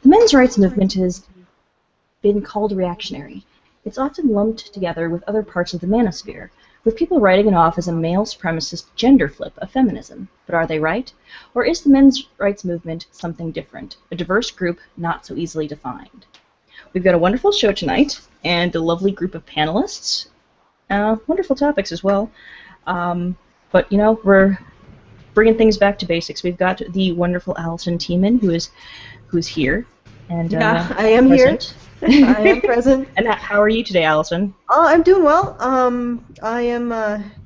The men's rights movement has been called reactionary. It's often lumped together with other parts of the manosphere, with people writing it off as a male supremacist gender flip of feminism. But are they right? Or is the men's rights movement something different, a diverse group not so easily defined? We've got a wonderful show tonight, and a lovely group of panelists. Wonderful topics as well. But, you know, we're bringing things back to basics. We've got the wonderful Allison Tiemann, who's here. And, yeah, I am present. Here. I am present. And how are you today, Allison? I'm doing well. I am.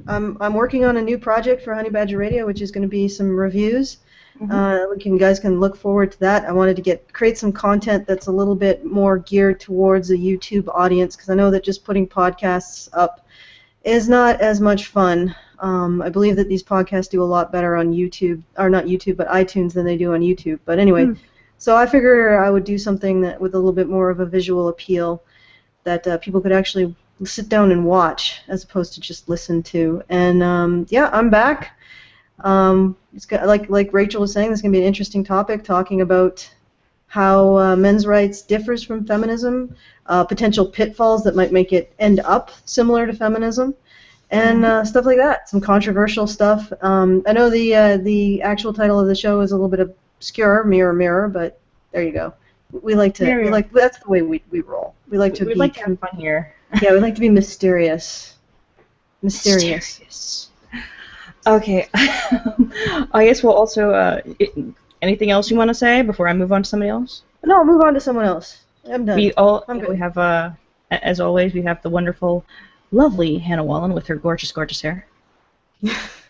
I'm working on a new project for Honey Badger Radio, which is going to be some reviews. You guys can look forward to that. I wanted to create some content that's a little bit more geared towards a YouTube audience, because I know that just putting podcasts up is not as much fun. I believe that these podcasts do a lot better on YouTube, or not YouTube, but iTunes than they do on YouTube. But anyway, so I figured I would do something that with a little bit more of a visual appeal that people could actually sit down and watch as opposed to just listen to. And yeah, I'm back. It's like Rachel was saying, this is going to be an interesting topic, talking about how men's rights differs from feminism, potential pitfalls that might make it end up similar to feminism, and stuff like that. Some controversial stuff. I know the actual title of the show is a little bit obscure, Mirror Mirror, but there you go. We like to that's the way we roll. We like to have fun here. Yeah, we like to be mysterious. Mysterious. Okay. I guess we'll also anything else you want to say before I move on to somebody else? No, I'll move on to someone else. I'm done. I'm good. We have as always, we have the wonderful, lovely Hannah Wallen with her gorgeous, gorgeous hair.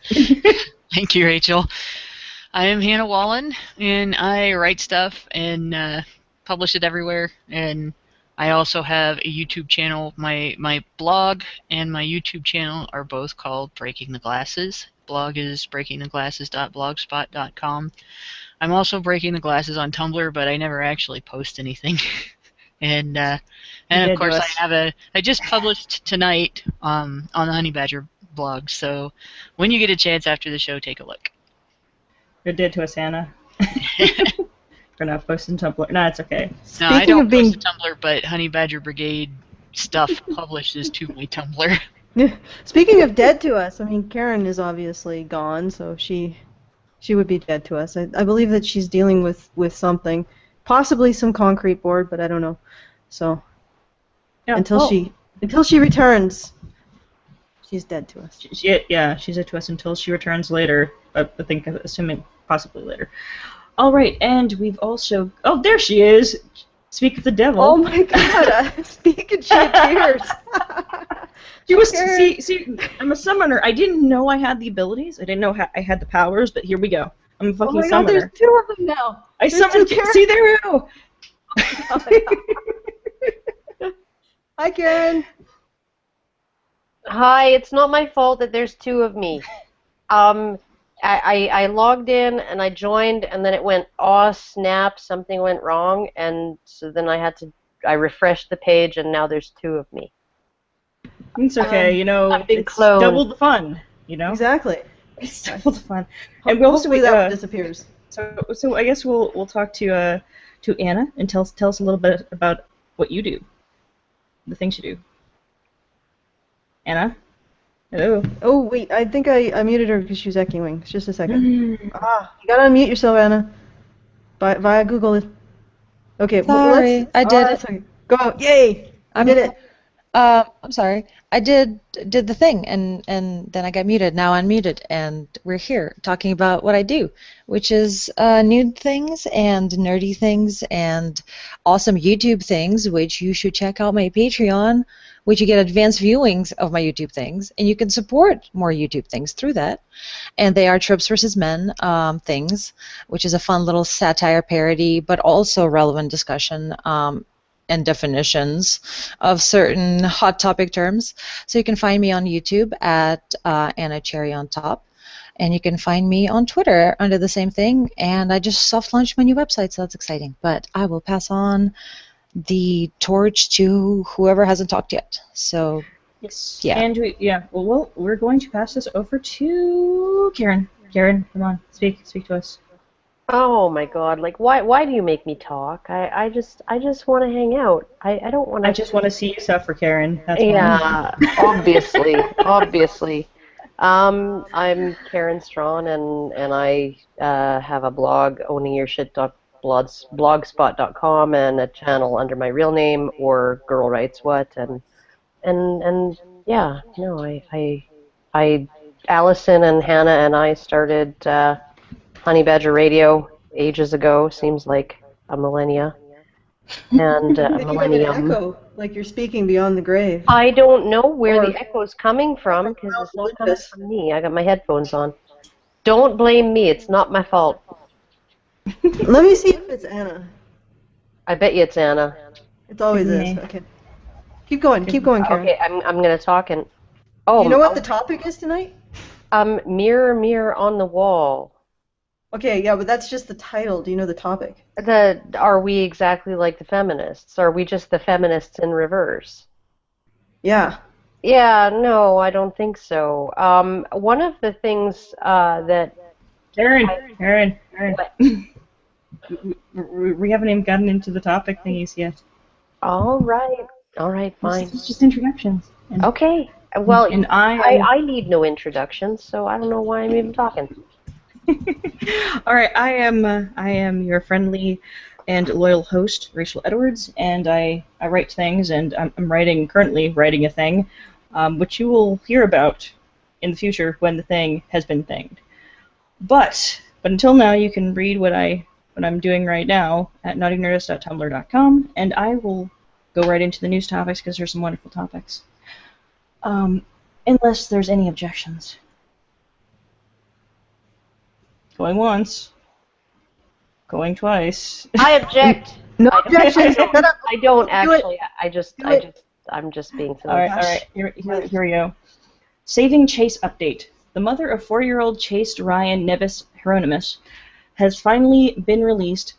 Thank you, Rachel. I am Hannah Wallen, and I write stuff and publish it everywhere. And I also have a YouTube channel. My blog and my YouTube channel are both called Breaking the Glasses. Blog is breakingtheglasses.blogspot.com. I'm also breaking the glasses on Tumblr, but I never actually post anything. and of course, I just published tonight on the Honey Badger blog. So when you get a chance after the show, take a look. You're dead to us, Hannah. We're not posting Tumblr. No, it's okay. No, I don't post to Tumblr, but Honey Badger Brigade stuff publishes to my Tumblr. Speaking of dead to us, I mean, Karen is obviously gone, so she would be dead to us. I believe that she's dealing with something, possibly some concrete board, but I don't know. So yeah, until she returns, she's dead to us. She's dead to us until she returns later. I think, assuming possibly later. All right, and we've also there she is. Speak of the devil. Oh my God! Speak and shed tears. She was see. I'm a summoner. I didn't know I had the abilities. I didn't know I had the powers. But here we go. I'm a fucking summoner. God, there's two of them now. I summoned. See, there we go. Hi, Karen. Hi. It's not my fault that there's two of me. I logged in and I joined, and then it went, oh snap, something went wrong, and so then I refreshed the page, and now there's two of me. It's okay, it's double the fun, Exactly. It's double the fun. And we also that disappears. So I guess we'll talk to Anna and tell us a little bit about what you do, the things you do. Anna. Hello. Oh, wait, I think I muted her because she was echoing. Just a second. You gotta unmute yourself, Anna. Via Google. Okay, sorry, I did it. Go, yay! I did it. I'm sorry. I did the thing, and then I got muted. Now I'm muted, and we're here talking about what I do, which is nude things and nerdy things and awesome YouTube things, which you should check out my Patreon, which you get advanced viewings of my YouTube things, and you can support more YouTube things through that. And they are Tropes vs. Men things, which is a fun little satire parody, but also relevant discussion and definitions of certain hot topic terms. So you can find me on YouTube at Anna Cherry on Top, and you can find me on Twitter under the same thing, and I just soft launched my new website, so that's exciting. But I will pass on the torch to whoever hasn't talked yet. So yes, yeah. And we're going to pass this over to Karen. Karen, come on, speak to us. Oh my God! Like, why do you make me talk? I just want to hang out. I don't want I to. just want to see you suffer, Karen. That's why. Yeah, obviously, obviously. I'm Karen Strawn, and I have a blog, owningyourshit.blogspot.com, and a channel under my real name or Girl Writes What, and yeah, no, I Allison and Hannah and I started Honey Badger Radio ages ago. Seems like a millennia and a You have an millennium. echo, like you're speaking beyond the grave. I don't know where Or the echo's coming from from because Mount it's not coming Olympus. from me. I got my headphones on. Don't blame me. It's not my fault. Let me see if it's Anna. I bet you it's Anna. It always Couldn't is. me. Okay. Keep going, Karen. Okay, I'm gonna talk and Do you know what the oh, topic is tonight? mirror mirror on the wall. Okay, yeah, but that's just the title. Do you know the topic? Are we exactly like the feminists? Are we just the feminists in reverse? Yeah. Yeah, no, I don't think so. One of the things that Karen. what? We haven't even gotten into the topic thingies yet. All right, fine. It's just introductions. Okay. Well, And I am. I need no introduction, so I don't know why I'm even talking. All right, I am your friendly and loyal host, Rachel Edwards, and I write things, and I'm currently writing a thing, which you will hear about in the future when the thing has been thinged. But until now, you can read what I'm doing right now at naughtynerdist.tumblr.com, and I will go right into the news topics because there's some wonderful topics. Unless there's any objections. Going once. Going twice. I object. No I don't- objections. Shut up. I don't Do it. actually. Do it. I'm just being silly. All right. Here we go. Saving Chase update. The mother of 4-year-old Chase Ryan Nevis Hieronymus has finally been released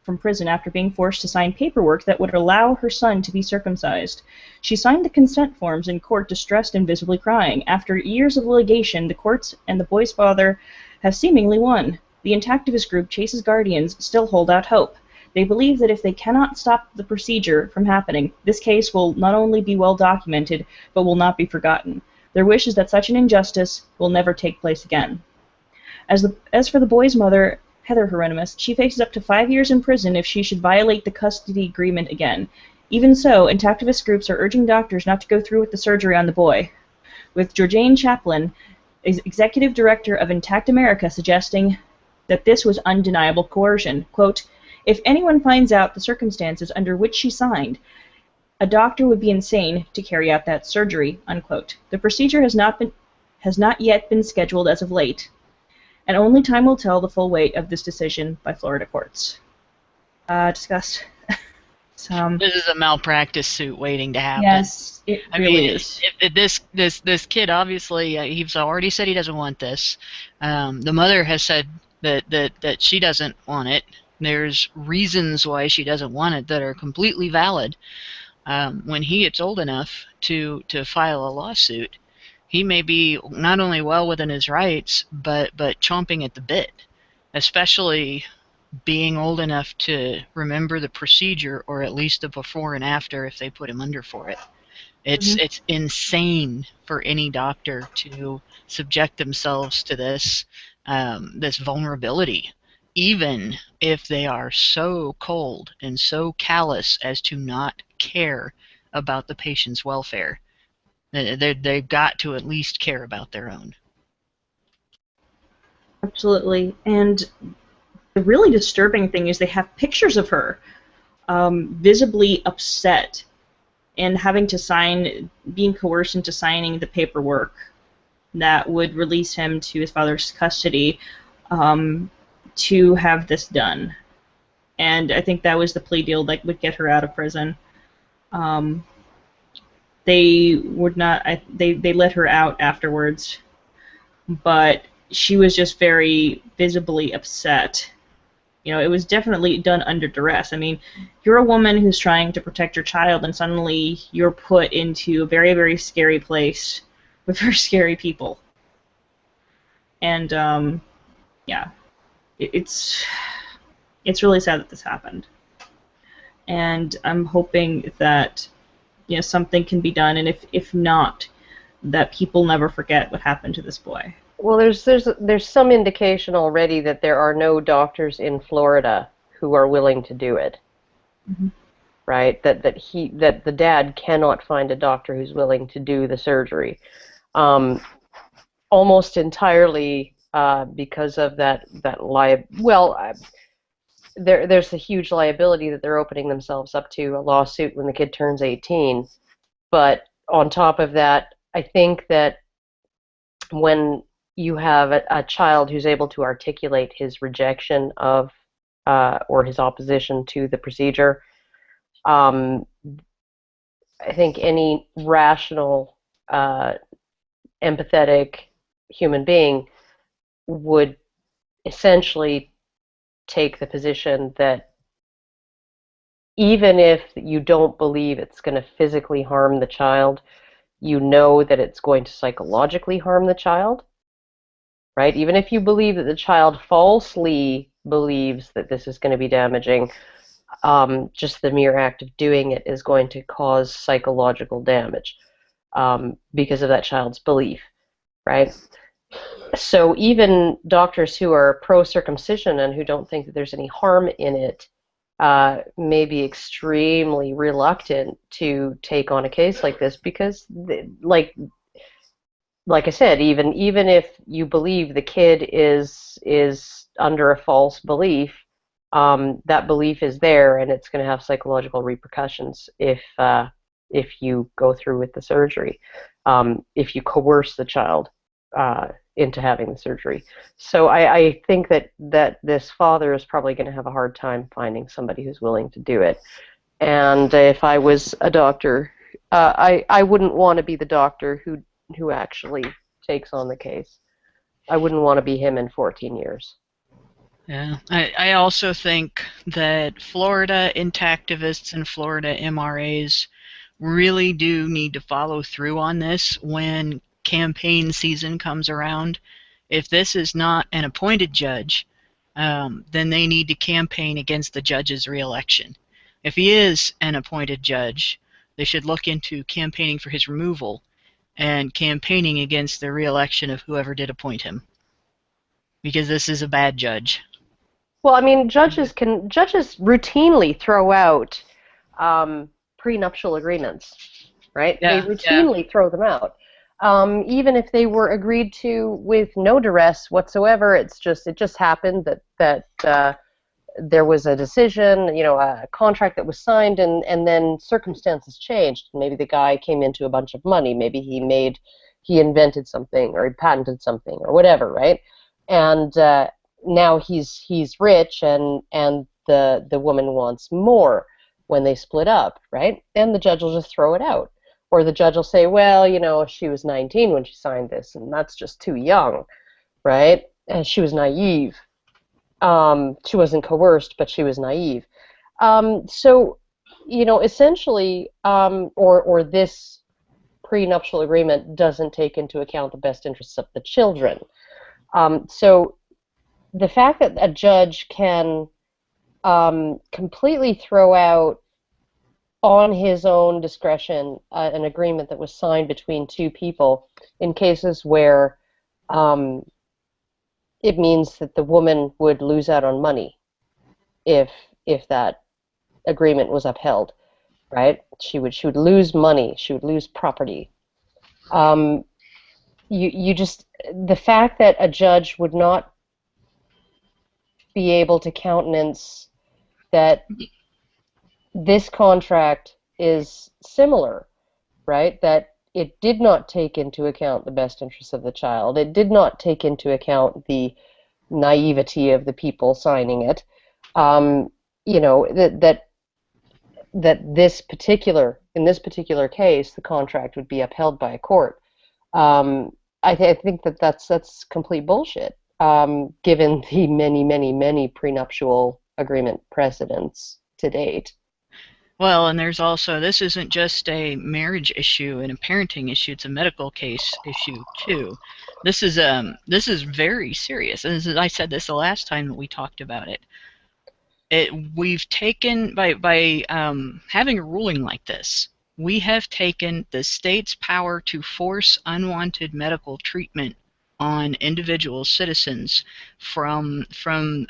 from prison after being forced to sign paperwork that would allow her son to be circumcised. She signed the consent forms in court, distressed and visibly crying. After years of litigation, the courts and the boy's father have seemingly won. The intactivist group Chase's Guardians still hold out hope. They believe that if they cannot stop the procedure from happening, this case will not only be well documented, but will not be forgotten. Their wish is that such an injustice will never take place again. As for the boy's mother, Heather Hieronymus, she faces up to 5 years in prison if she should violate the custody agreement again. Even so, intactivist groups are urging doctors not to go through with the surgery on the boy, with Georgiane Chaplin, executive director of Intact America, suggesting that this was undeniable coercion. Quote, if anyone finds out the circumstances under which she signed, a doctor would be insane to carry out that surgery, unquote. The procedure has not yet been scheduled as of late, and only time will tell the full weight of this decision by Florida courts. Discussed. This is a malpractice suit waiting to happen. Yes, it really is. This kid obviously he's already said he doesn't want this. The mother has said that she doesn't want it. There's reasons why she doesn't want it that are completely valid. When he gets old enough to file a lawsuit, he may be not only well within his rights, but chomping at the bit, especially being old enough to remember the procedure, or at least the before and after if they put him under for it. It's insane for any doctor to subject themselves to this vulnerability, even if they are so cold and so callous as to not care about the patient's welfare. They've got to at least care about their own. Absolutely. And the really disturbing thing is they have pictures of her visibly upset and having to being coerced into signing the paperwork that would release him to his father's custody to have this done. And I think that was the plea deal that would get her out of prison. They would not. They let her out afterwards, but she was just very visibly upset. You know, it was definitely done under duress. I mean, you're a woman who's trying to protect your child, and suddenly you're put into a very, very scary place with very scary people. And yeah, it's it's really sad that this happened. And I'm hoping that, you know, something can be done, and if not, that people never forget what happened to this boy. Well, there's some indication already that there are no doctors in Florida who are willing to do it. Mm-hmm. Right? That the dad cannot find a doctor who's willing to do the surgery, almost entirely because of there's a huge liability that they're opening themselves up to a lawsuit when the kid turns 18. But on top of that, I think that when you have a child who's able to articulate his rejection of or his opposition to the procedure, I think any rational, empathetic human being would essentially take the position that even if you don't believe it's going to physically harm the child, you know that it's going to psychologically harm the child, right? Even if you believe that the child falsely believes that this is going to be damaging, just the mere act of doing it is going to cause psychological damage because of that child's belief, right? So even doctors who are pro-circumcision and who don't think that there's any harm in it may be extremely reluctant to take on a case like this because, like I said, even if you believe the kid is under a false belief, that belief is there, and it's going to have psychological repercussions if you go through with the surgery, if you coerce the child into having the surgery. So I think that this father is probably going to have a hard time finding somebody who's willing to do it. And if I was a doctor, I wouldn't want to be the doctor who actually takes on the case. I wouldn't want to be him in 14 years. Yeah, I also think that Florida intactivists and Florida MRAs really do need to follow through on this when campaign season comes around. If this is not an appointed judge, then they need to campaign against the judge's reelection. If he is an appointed judge, they should look into campaigning for his removal and campaigning against the reelection of whoever did appoint him, because this is a bad judge. Well, I mean, judges routinely throw out prenuptial agreements, right? Yeah, They routinely throw them out. Even if they were agreed to with no duress whatsoever, it just happened that there was a decision, a contract that was signed, and then circumstances changed. Maybe the guy came into a bunch of money. Maybe he invented something, or he patented something, or whatever, right? And now he's rich, and the woman wants more when they split up, right? And the judge will just throw it out. Or the judge will say, well, she was 19 when she signed this, and that's just too young, right? And she was naive. She wasn't coerced, but she was naive. So, essentially, or this prenuptial agreement doesn't take into account the best interests of the children. So the fact that a judge can completely throw out on his own discretion an agreement that was signed between two people in cases where it means that the woman would lose out on money if that agreement was upheld, right? She would lose money, she would lose property. The fact that a judge would not be able to countenance that this contract is similar, right? That it did not take into account the best interests of the child. It did not take into account the naivety of the people signing it. That in this particular case, the contract would be upheld by a court. I think that's complete bullshit, given the many, many, many prenuptial agreement precedents to date. Well, and there's also, this isn't just a marriage issue and a parenting issue, it's a medical case issue too. This is very serious. And as I said this the last time that we talked about it. we've taken, by having a ruling like this, we have taken the state's power to force unwanted medical treatment on individual citizens from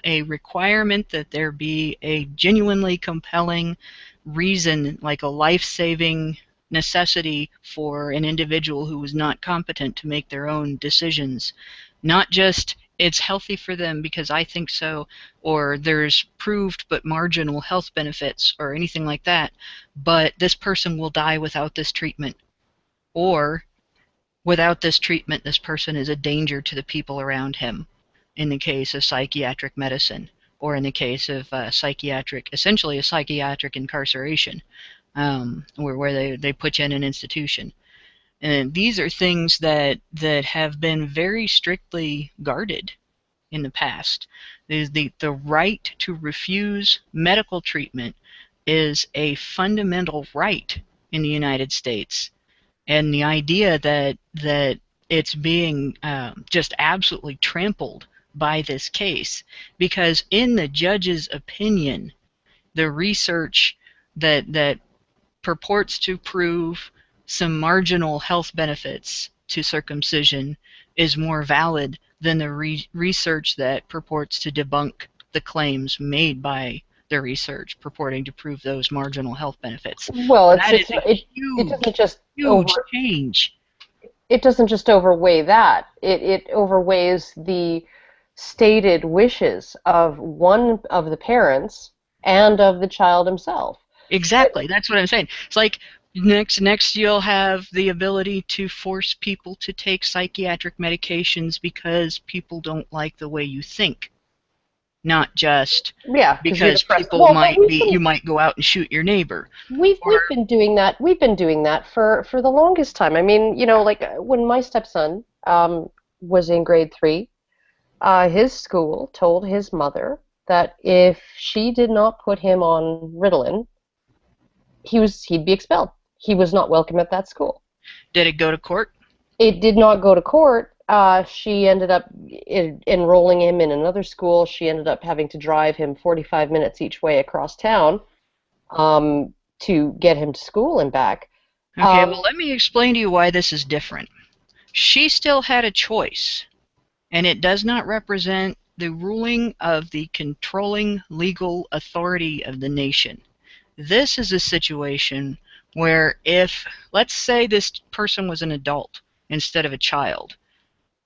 a requirement that there be a genuinely compelling reason, like a life-saving necessity for an individual who was not competent to make their own decisions. Not just, it's healthy for them because I think so, or there's proved but marginal health benefits or anything like that, but this person will die without this treatment. Or, without this treatment, this person is a danger to the people around him, in the case of psychiatric medicine, or in the case of essentially a psychiatric incarceration, where they put you in an institution. And these are things that have been very strictly guarded in the past. The right to refuse medical treatment is a fundamental right in the United States. And the idea that it's being just absolutely trampled by this case, because in the judge's opinion, the research that purports to prove some marginal health benefits to circumcision is more valid than the research that purports to debunk the claims made by the research purporting to prove those marginal health benefits. Well, That is a it doesn't just huge change. It doesn't just overweigh that. It overweighs the stated wishes of one of the parents and of the child himself. Exactly, that's what I'm saying. It's like next you'll have the ability to force people to take psychiatric medications because people don't like the way you think, not just because people you might go out and shoot your neighbor. We've been doing that. We've been doing that for the longest time. I mean, like when my stepson was in grade 3, his school told his mother that if she did not put him on Ritalin, he'd be expelled. He was not welcome at that school. Did it go to court? It did not go to court. She ended up enrolling him in another school. She ended up having to drive him 45 minutes each way across town to get him to school and back. Okay, well, let me explain to you why this is different. She still had a choice, and it does not represent the ruling of the controlling legal authority of the nation. This is a situation where if, let's say this person was an adult instead of a child,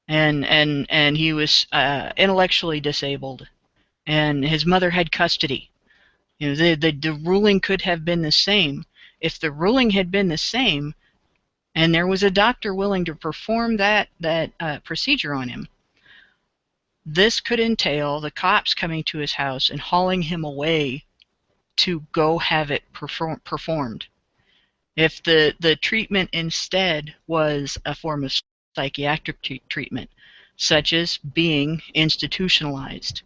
and he was intellectually disabled, and his mother had custody, the ruling could have been the same. If the ruling had been the same, and there was a doctor willing to perform that procedure on him, this could entail the cops coming to his house and hauling him away to go have it performed. If the treatment instead was a form of psychiatric treatment, such as being institutionalized,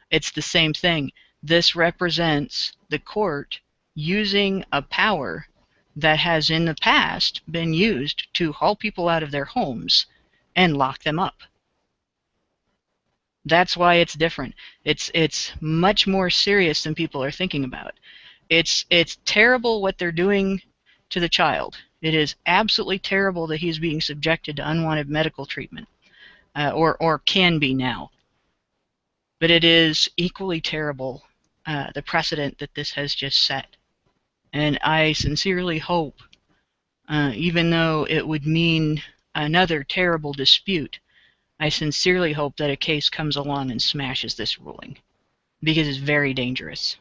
it's the same thing. This represents the court using a power that has in the past been used to haul people out of their homes and lock them up. That's why it's different. It's much more serious than people are thinking about. It's terrible what they're doing to the child. It is absolutely terrible that he's being subjected to unwanted medical treatment, or can be now. But it is equally terrible the precedent that this has just set. And I sincerely hope, even though it would mean another terrible dispute, I sincerely hope that a case comes along and smashes this ruling, because it's very dangerous.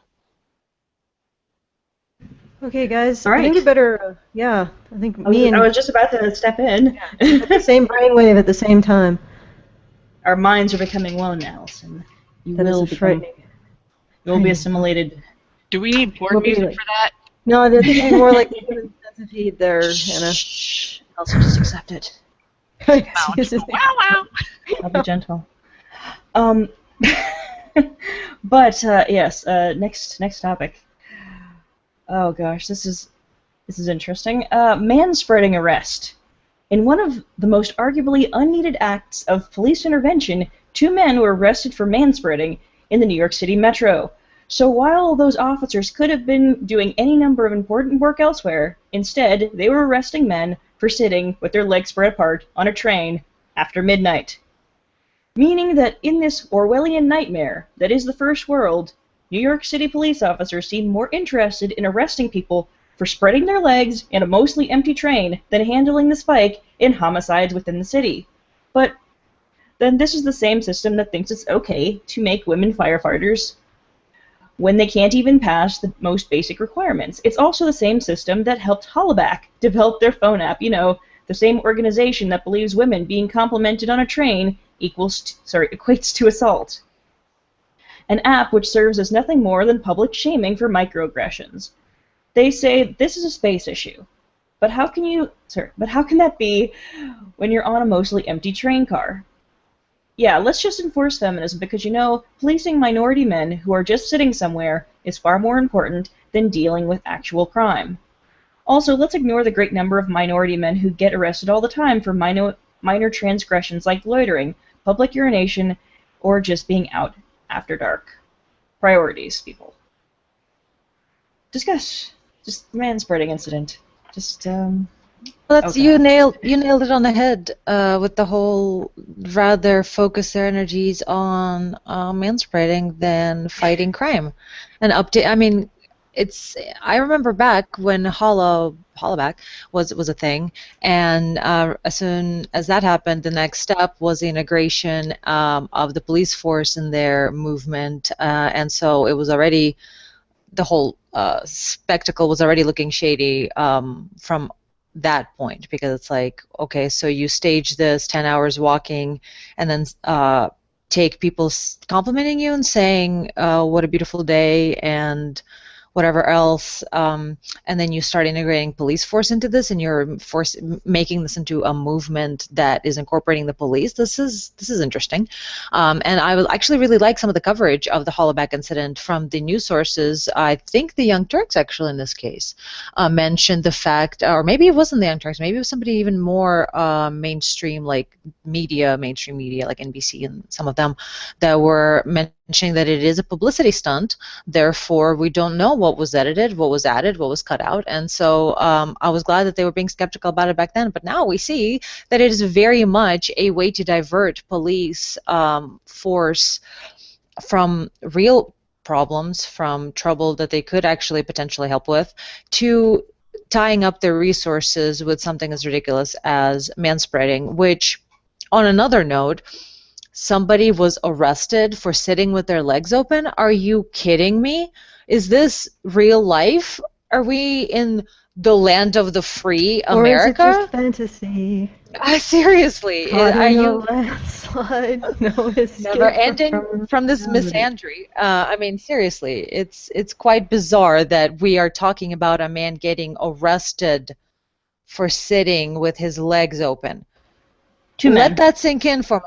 Okay, guys. All right. I think we better. I think I was just about to step in. the same brainwave at the same time. Our minds are becoming one, Allison. You That will is become. frightening. You will be assimilated. Do we need board We'll be music like- for that? No, I think it'd be more like intensive heat there, Hannah. Shh. Allison, just accept it. Excuse me. Wow, wow. I'll be gentle. But yes. Next topic. Oh gosh, this is interesting. Man-spreading arrest. In one of the most arguably unneeded acts of police intervention, 2 men were arrested for man-spreading in the New York City metro. So while those officers could have been doing any number of important work elsewhere, instead they were arresting men for sitting with their legs spread apart on a train after midnight. Meaning that in this Orwellian nightmare that is the first world, New York City police officers seem more interested in arresting people for spreading their legs in a mostly empty train than handling the spike in homicides within the city. But then this is the same system that thinks it's okay to make women firefighters when they can't even pass the most basic requirements. It's also the same system that helped Hollaback develop their phone app, the same organization that believes women being complimented on a train equates to assault. An app which serves as nothing more than public shaming for microaggressions. They say this is a space issue. But how can that be when you're on a mostly empty train car? Yeah, let's just enforce feminism because, policing minority men who are just sitting somewhere is far more important than dealing with actual crime. Also, let's ignore the great number of minority men who get arrested all the time for minor transgressions like loitering, public urination, or just being out after dark. Priorities, people. Discuss. Just the man-spreading incident. That's Okay. you nailed it on the head with the whole rather focus their energies on manspreading than fighting crime. And update. I mean, I remember back when Hollaback was a thing, and as soon as that happened, the next step was the integration of the police force in their movement, and so it was already the whole spectacle was already looking shady from that point, because it's like, okay, so you stage this 10 hours walking and then take people complimenting you and saying what a beautiful day and whatever else, and then you start integrating police force into this, and you're making this into a movement that is incorporating the police. This is interesting, and I would actually really like some of the coverage of the Hollaback incident from the news sources. I think the Young Turks actually in this case mentioned the fact, or maybe it wasn't the Young Turks, maybe it was somebody even more mainstream like mainstream media like NBC and some of them, that were mentioning that it is a publicity stunt. Therefore, we don't know what was edited, what was added, what was cut out. And so I was glad that they were being skeptical about it back then. But now we see that it is very much a way to divert police force from real problems, from trouble that they could actually potentially help with, to tying up their resources with something as ridiculous as manspreading, which, on another note, somebody was arrested for sitting with their legs open. Are you kidding me? Is this real life? Are we in the land of the free, America? Or is it just fantasy? Seriously, Caught are in a you landslide? No escape never ending from this reality. misandry? I mean, seriously, it's quite bizarre that we are talking about a man getting arrested for sitting with his legs open. Let that sink in for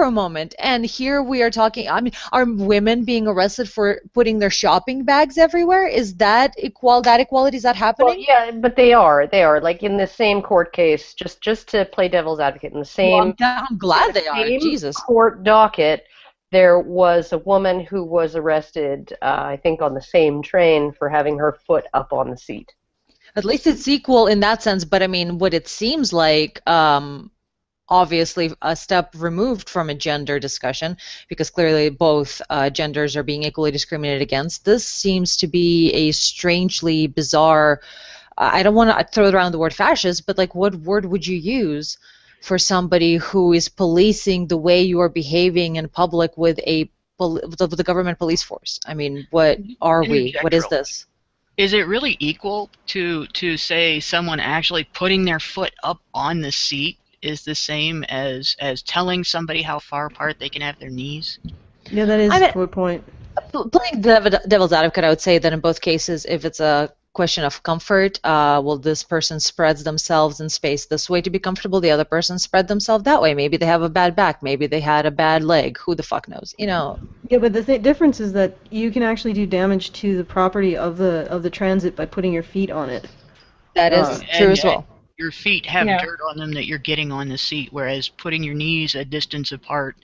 a moment. And here we are talking. I mean, are women being arrested for putting their shopping bags everywhere? Is that equality? Is that happening? Well, yeah, but they are like in the same court case. Just to play devil's advocate, in the same I'm glad they are. same Jesus. court docket, there was a woman who was arrested, I think, on the same train for having her foot up on the seat. At least it's equal in that sense, but I mean, what it seems like, obviously a step removed from a gender discussion, because clearly both genders are being equally discriminated against. This seems to be a strangely bizarre, I don't want to throw around the word fascist, but like, what word would you use for somebody who is policing the way you are behaving in public with the government police force? I mean, what are we? What is this? Is it really equal to say someone actually putting their foot up on the seat is the same as telling somebody how far apart they can have their knees? Yeah, that is a good point. Playing devil's advocate, I would say that in both cases, if it's a question of comfort, well, this person spreads themselves in space this way to be comfortable, the other person spread themselves that way. Maybe they have a bad back, maybe they had a bad leg, who the fuck knows, you know. Yeah, but the difference is that you can actually do damage to the property of the transit by putting your feet on it. That is true as well. Your feet have dirt on them that you're getting on the seat, whereas putting your knees a distance apart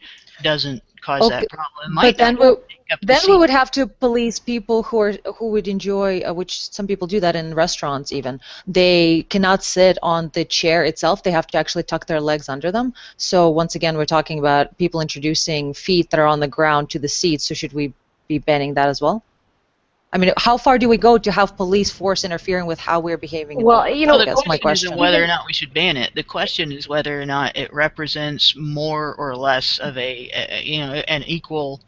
doesn't cause Okay, that problem. but then we Take up the then we seat. would have to police people who would enjoy, which some people do that in restaurants even. They cannot sit on the chair itself. They have to actually tuck their legs under them. So once again, we're talking about people introducing feet that are on the ground to the seats. So should we be banning that as well? I mean, how far do we go to have police force interfering with how we're behaving in Well, public? you Well, know, the That's my question isn't question. whether or not we should ban it. The question is whether or not it represents more or less of an equal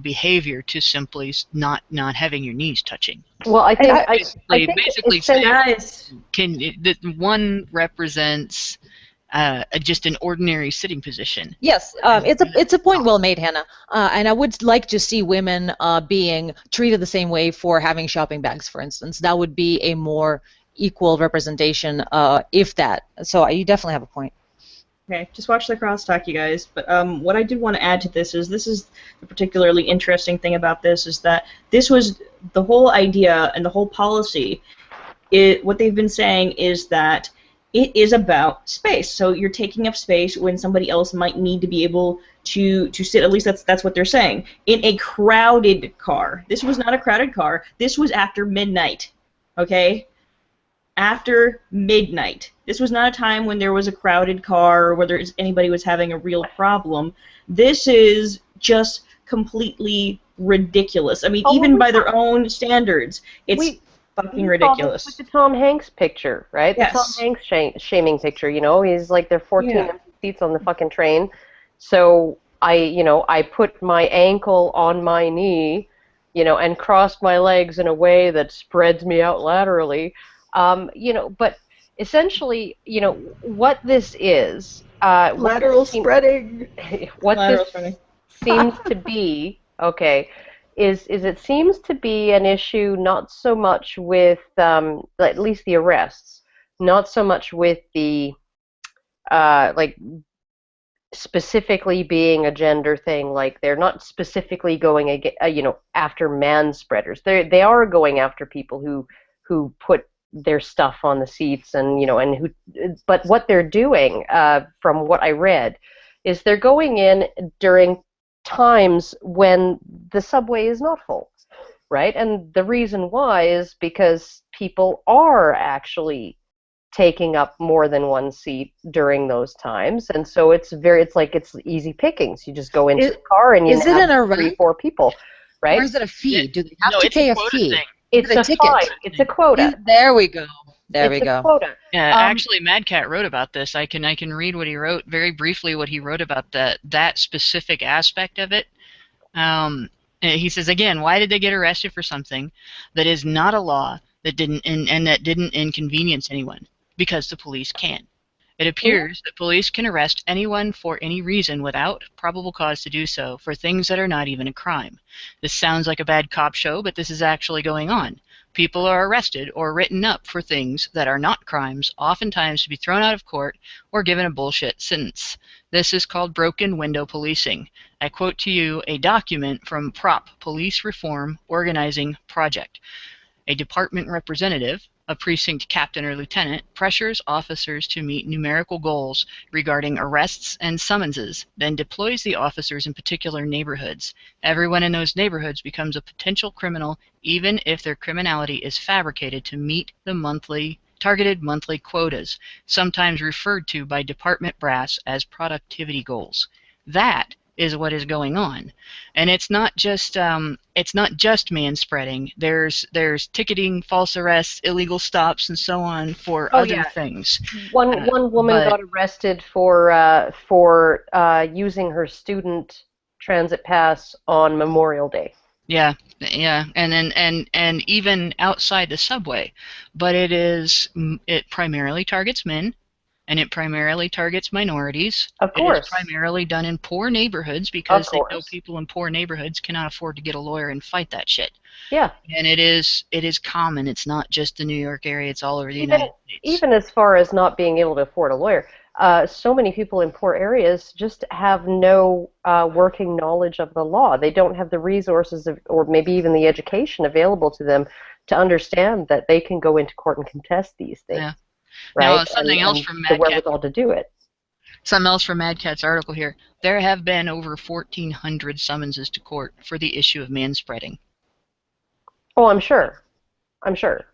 behavior to simply not having your knees touching. well, I think I Basically, think basically it's saying Guys, that one represents just an ordinary sitting position. Yes, it's a point well made, Hannah. And I would like to see women being treated the same way for having shopping bags, for instance. That would be a more equal representation, if that. So you definitely have a point. Okay, just watch the crosstalk, you guys. But what I did want to add to this is the particularly interesting thing about this is that this was the whole idea and the whole policy. What they've been saying is that it is about space. So you're taking up space when somebody else might need to be able to sit. At least that's what they're saying. In a crowded car. This was not a crowded car. This was after midnight. Okay? After midnight. This was not a time when there was a crowded car or whether anybody was having a real problem. This is just completely ridiculous. I mean, Oh, even well, by their own standards, it's we fucking we saw this ridiculous. with the Tom Hanks picture, right? The Tom Yes. Hanks shaming picture. You know, he's like there are 14 Yeah. empty seats on the fucking train. So I put my ankle on my knee, and crossed my legs in a way that spreads me out laterally. But essentially, what this is, lateral spreading. what this Lateral spreading. seems to be, okay, is it seems to be an issue not so much with at least the arrests, not so much with the like specifically being a gender thing. Like they're not specifically going after man spreaders. They are going after people who put their stuff on the seats and who. But what they're doing, from what I read, is they're going in during times when the subway is not full, right? And the reason why is because people are actually taking up more than one seat during those times, and so it's easy pickings. You just go into the car and you Is it an have arrest? 3-4 people, right? Or is it a fee? Do they have No, to it's pay a a quota fee? thing. It's Is it a a ticket? fine. It's a quota. There we go. There we It's a go. quota. Yeah, actually, Mad Cat wrote about this. I can read what he wrote very briefly. What he wrote about that specific aspect of it. He says again, why did they get arrested for something that is not a law that didn't inconvenience anyone? Because the police can. It appears that police can arrest anyone for any reason without probable cause to do so for things that are not even a crime. This sounds like a bad cop show, but this is actually going on. People are arrested or written up for things that are not crimes, oftentimes to be thrown out of court or given a bullshit sentence. This is called broken window policing. I quote to you a document from PROP, Police Reform Organizing Project. A department representative, a precinct captain or lieutenant, pressures officers to meet numerical goals regarding arrests and summonses, then deploys the officers in particular neighborhoods. Everyone in those neighborhoods becomes a potential criminal, even if their criminality is fabricated to meet the targeted monthly quotas, sometimes referred to by department brass as productivity goals. That is what is going on, and it's not just man spreading. There's ticketing, false arrests, illegal stops, and so on for other things. One woman got arrested for using her student transit pass on Memorial Day. Yeah, and then and even outside the subway, but it primarily targets men. And it primarily targets minorities. Of course. It is primarily done in poor neighborhoods because they know people in poor neighborhoods cannot afford to get a lawyer and fight that shit. Yeah. And it is common. It's not just the New York area. It's all over the United States. Even as far as not being able to afford a lawyer, so many people in poor areas just have no working knowledge of the law. They don't have the resources or maybe even the education available to them to understand that they can go into court and contest these things. Yeah. Right? Now, something else from Mad Cat. The wherewithal to do it. Something else from Mad Cat's article here. There have been over 1,400 summonses to court for the issue of manspreading. Oh, I'm sure. I'm sure.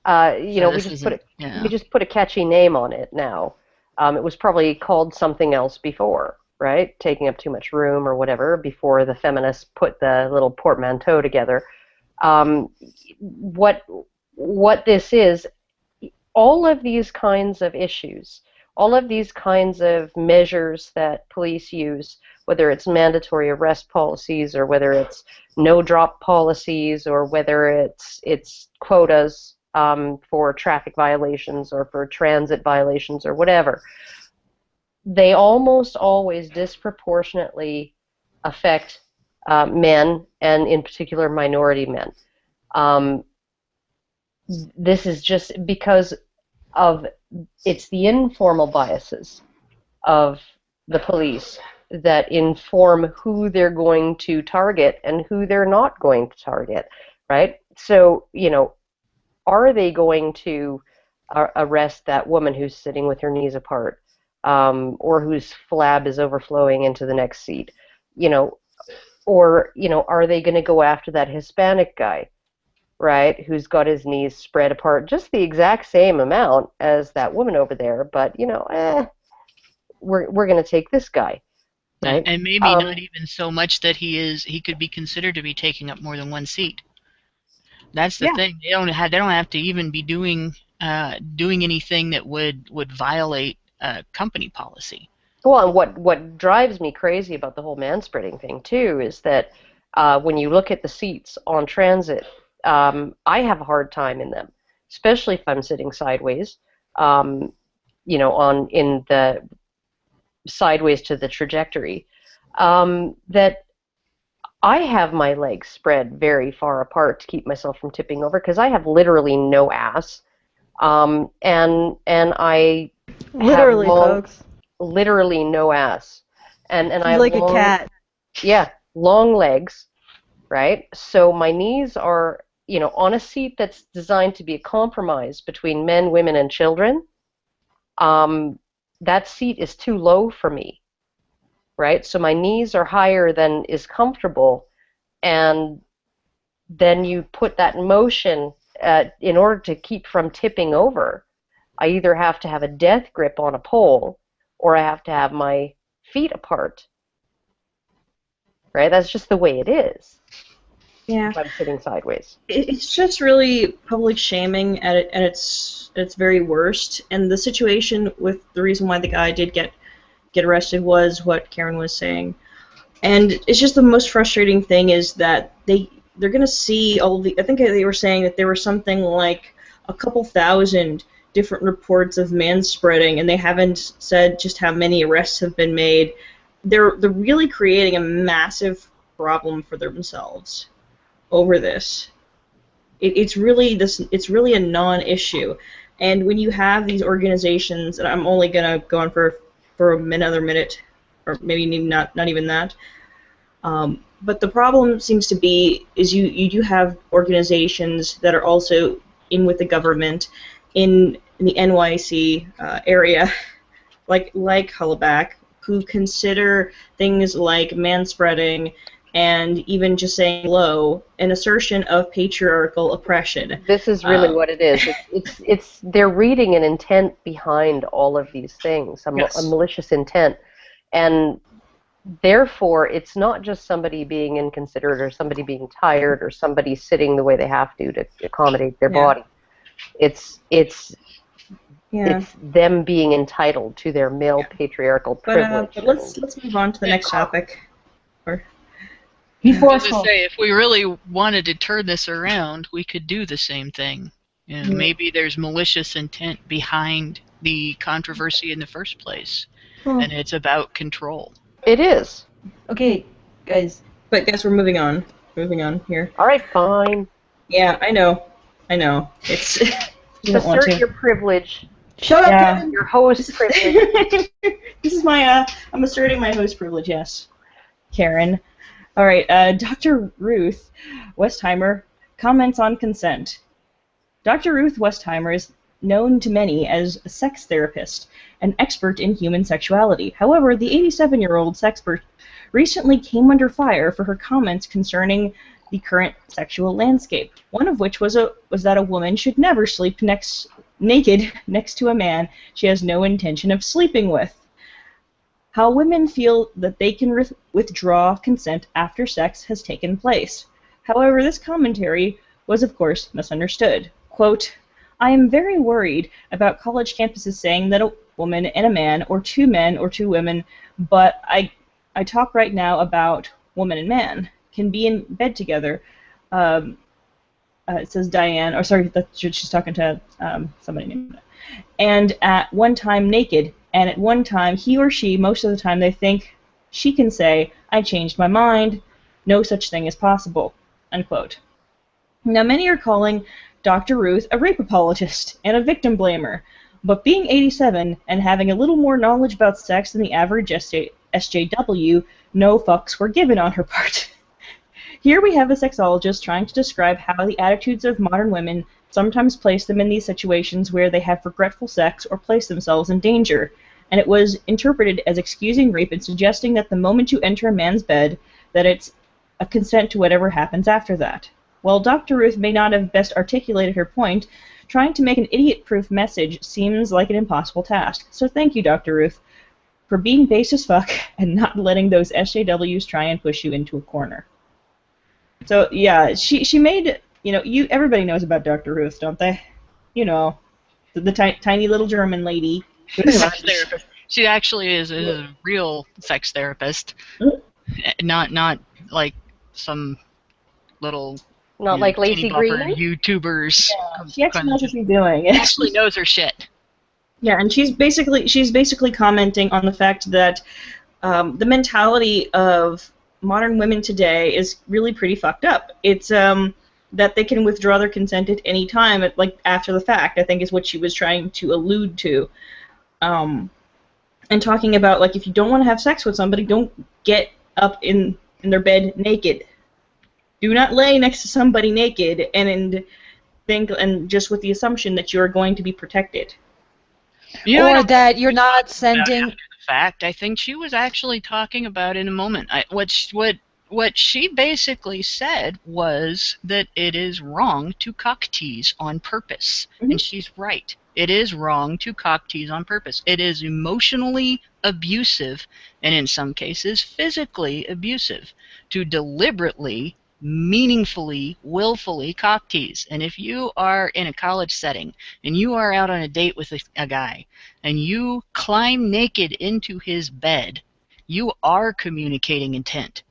You So know, this isn't, we just put a catchy name on it now. It was probably called something else before, right? Taking up too much room or whatever, before the feminists put the little portmanteau together. What this is, all of these kinds of issues, all of these kinds of measures that police use, whether it's mandatory arrest policies or whether it's no drop policies or whether it's quotas for traffic violations or for transit violations or whatever, they almost always disproportionately affect men, and in particular minority men. This is just because of it's the informal biases of the police that inform who they're going to target and who they're not going to target, right? So, you know, are they going to arrest that woman who's sitting with her knees apart, or whose flab is overflowing into the next seat, you know, or, you know, are they going to go after that Hispanic guy, right, who's got his knees spread apart just the exact same amount as that woman over there, but, you know, we're going to take this guy, right? And maybe not even so much that he could be considered to be taking up more than one seat. That's the thing. They don't have to even be doing anything that would violate company policy. Well, and what drives me crazy about the whole manspreading thing too is that when you look at the seats on transit, I have a hard time in them, especially if I'm sitting sideways, you know, in the sideways to the trajectory, that I have my legs spread very far apart to keep myself from tipping over because I have literally no ass, and I Literally, folks. Literally no ass, and I have like a cat. Yeah, long legs, right? So my knees are, you know, on a seat that's designed to be a compromise between men, women, and children. That seat is too low for me, right? So my knees are higher than is comfortable, and then you put that in motion in order to keep from tipping over. I either have to have a death grip on a pole or I have to have my feet apart, right? That's just the way it is. Yeah. If I'm sitting sideways. It's just really public shaming at its very worst. And the situation with the reason why the guy did get arrested was what Karen was saying. And it's just the most frustrating thing is that they're going to see all the. I think they were saying that there were something like a couple thousand different reports of manspreading, and they haven't said just how many arrests have been made. They're really creating a massive problem for themselves over this. It's really a non-issue, and when you have these organizations, and I'm only gonna go on for another minute, or maybe not even that. But the problem seems to be is you do have organizations that are also in with the government in the NYC area, like Hullaback, who consider things like manspreading and even just saying hello an assertion of patriarchal oppression. This is really what it is. It's they're reading an intent behind all of these things, a malicious intent, and therefore it's not just somebody being inconsiderate or somebody being tired or somebody sitting the way they have to accommodate their body. It's them being entitled to their male patriarchal privilege. But let's move on to the next topic. I was going to say, if we really wanted to turn this around, we could do the same thing. You know, maybe there's malicious intent behind the controversy in the first place, and it's about control. It is. Okay, guys. But guys, we're moving on. Moving on here. All right, fine. Yeah, I know. It's you assert your privilege. Shut up, Kevin. Your host privilege. This is my I'm asserting my host privilege. Yes, Karen. All right, Dr. Ruth Westheimer comments on consent. Dr. Ruth Westheimer is known to many as a sex therapist, an expert in human sexuality. However, the 87-year-old sexpert recently came under fire for her comments concerning the current sexual landscape, one of which was that a woman should never sleep naked next to a man she has no intention of sleeping with. How women feel that they can withdraw consent after sex has taken place. However, this commentary was, of course, misunderstood. Quote, I am very worried about college campuses saying that a woman and a man, or two men or two women, but I talk right now about woman and man, can be in bed together. It says Diane, or sorry, she's talking to somebody named, and at one time naked, and at one time he or she, most of the time they think she can say, I changed my mind, no such thing is possible, unquote. Now many are calling Dr. Ruth a rape apologist and a victim blamer, but being 87 and having a little more knowledge about sex than the average SJW, no fucks were given on her part. Here we have a sexologist trying to describe how the attitudes of modern women sometimes place them in these situations where they have regretful sex or place themselves in danger, and it was interpreted as excusing rape and suggesting that the moment you enter a man's bed, that it's a consent to whatever happens after that. While Dr. Ruth may not have best articulated her point, trying to make an idiot-proof message seems like an impossible task. So thank you, Dr. Ruth, for being base as fuck and not letting those SJWs try and push you into a corner. So yeah, she made, everybody knows about Dr. Ruth, don't they? You know, the tiny little German lady. Sex therapist. She actually is a real sex therapist, not like some little Not like Lacey Green YouTubers. Yeah, she actually knows what she's doing. Actually knows her shit. Yeah, and she's basically commenting on the fact that the mentality of modern women today is really pretty fucked up. It's that they can withdraw their consent at any time, like after the fact, I think is what she was trying to allude to. And talking about, like, if you don't want to have sex with somebody, don't get up in their bed naked. Do not lay next to somebody naked and just with the assumption that you're going to be protected. Or that you're not sending... Fact, I think she was actually talking about in a moment. What she basically said was that it is wrong to cock tease on purpose, and she's right. It is wrong to cock tease on purpose. It is emotionally abusive, and in some cases physically abusive, to deliberately, meaningfully, willfully cock tease. And if you are in a college setting and you are out on a date with a guy and you climb naked into his bed, you are communicating intent.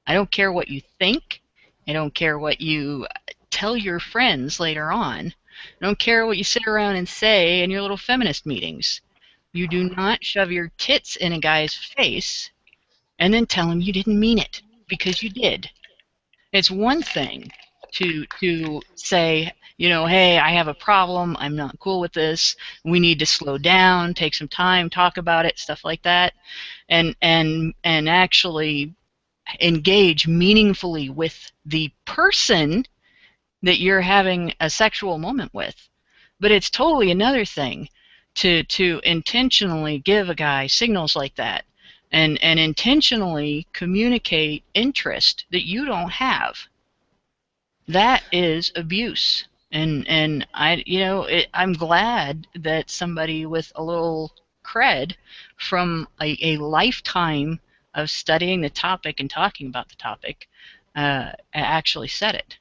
I don't care what you think. I don't care what you tell your friends later on. I don't care what you sit around and say in your little feminist meetings. You do not shove your tits in a guy's face and then tell him you didn't mean it, because you did. It's one thing to say, hey, I have a problem, I'm not cool with this, we need to slow down, take some time, talk about it, stuff like that, and actually engage meaningfully with the person that you're having a sexual moment with. But it's totally another thing to intentionally give a guy signals like that and intentionally communicate interest that you don't have. That is abuse. And I'm glad that somebody with a little cred from a lifetime of studying the topic and talking about the topic actually said it.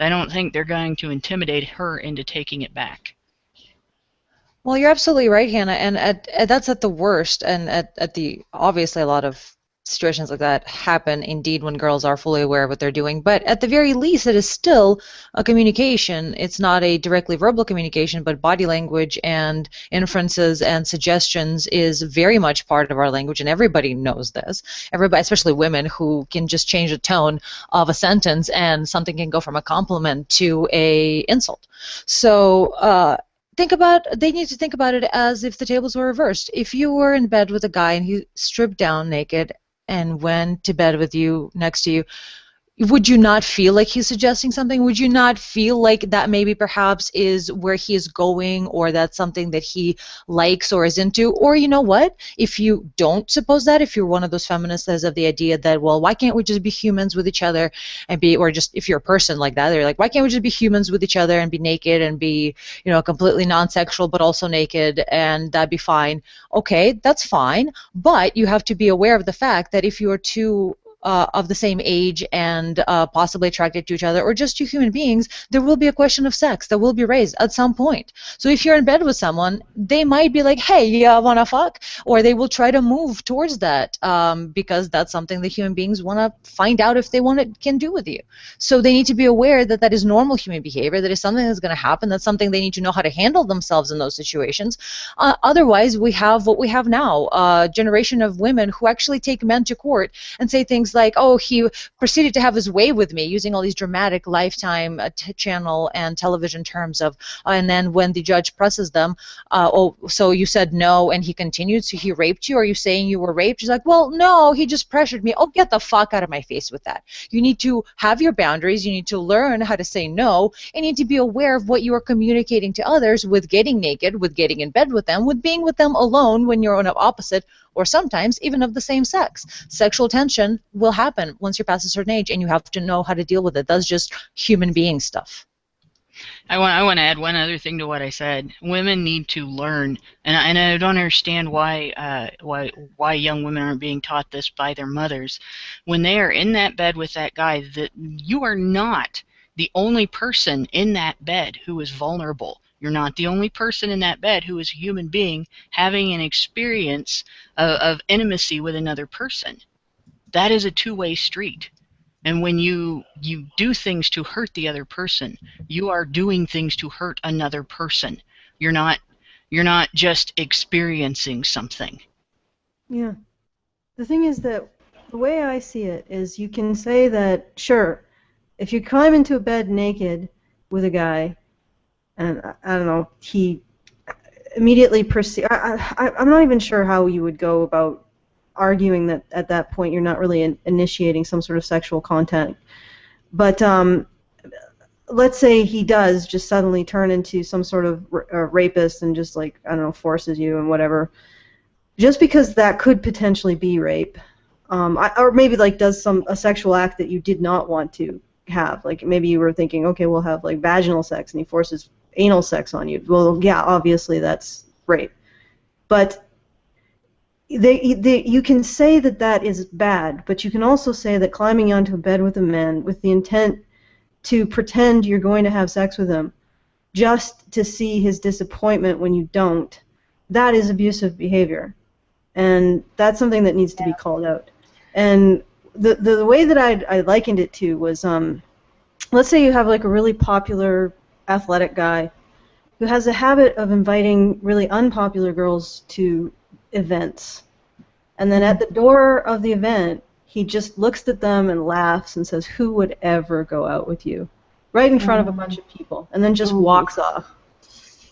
I don't think they're going to intimidate her into taking it back. Well, you're absolutely right, Hannah, and that's at the worst, and at the obviously a lot of situations like that happen indeed when girls are fully aware of what they're doing, but at the very least it is still a communication. It's not a directly verbal communication, but body language and inferences and suggestions is very much part of our language, and everybody knows this. Everybody, especially women, who can just change the tone of a sentence and something can go from a compliment to a insult. So they need to think about it as if the tables were reversed. If you were in bed with a guy and he stripped down naked and went to bed with you, next to you, would you not feel like he's suggesting something? Would you not feel like that maybe perhaps is where he is going, or that's something that he likes or is into? Or you know what? If you don't suppose that, if you're one of those feminists that is of the idea that, well, why can't we just be humans with each other and be, or just if you're a person like that, they're like, why can't we just be humans with each other and be naked and be, completely non-sexual but also naked, and that'd be fine. Okay, that's fine, but you have to be aware of the fact that if you are two of the same age and possibly attracted to each other, or just two human beings, there will be a question of sex that will be raised at some point. So if you're in bed with someone, they might be like, hey, you wanna fuck? Or they will try to move towards that because that's something that human beings want to find out if they can do with you. So they need to be aware that that is normal human behavior, that is something that's going to happen, that's something they need to know how to handle themselves in those situations. Otherwise, we have what we have now, a generation of women who actually take men to court and say things like, oh, he proceeded to have his way with me, using all these dramatic Lifetime channel and television terms of, and then when the judge presses them, oh, so you said no and he continued, so he raped you? Are you saying you were raped? She's like, well, no, he just pressured me. Oh, get the fuck out of my face with that. You need to have your boundaries, you need to learn how to say no, and you need to be aware of what you are communicating to others with getting naked, with getting in bed with them, with being with them alone when you're on an opposite or sometimes even of the same sex. Sexual tension will happen once you're past a certain age, and you have to know how to deal with it. That's just human being stuff. I want to add one other thing to what I said. Women need to learn, and I don't understand why young women aren't being taught this by their mothers. When they are in that bed with that guy, that you are not the only person in that bed who is vulnerable. You're not the only person in that bed who is a human being having an experience of intimacy with another person. That is a two-way street. And when you do things to hurt the other person, you are doing things to hurt another person. You're not just experiencing something. Yeah. The thing is that the way I see it is, you can say that, sure, if you climb into a bed naked with a guy, and I don't know, he immediately I'm not even sure how you would go about arguing that at that point you're not really initiating some sort of sexual contact. But let's say he does just suddenly turn into some sort of rapist and just, like, I don't know, forces you and whatever. Just because that could potentially be rape, or maybe like does a sexual act that you did not want to have. Like maybe you were thinking, okay, we'll have like vaginal sex, and he forces anal sex on you. Well, yeah, obviously that's rape. But you can say that that is bad, but you can also say that climbing onto a bed with a man with the intent to pretend you're going to have sex with him just to see his disappointment when you don't, that is abusive behavior. And that's something that needs to be called out. And the way that I likened it to was, let's say you have like a really popular athletic guy who has a habit of inviting really unpopular girls to events. And then at the door of the event, he just looks at them and laughs and says, who would ever go out with you? Right in front of a bunch of people, and then just walks off.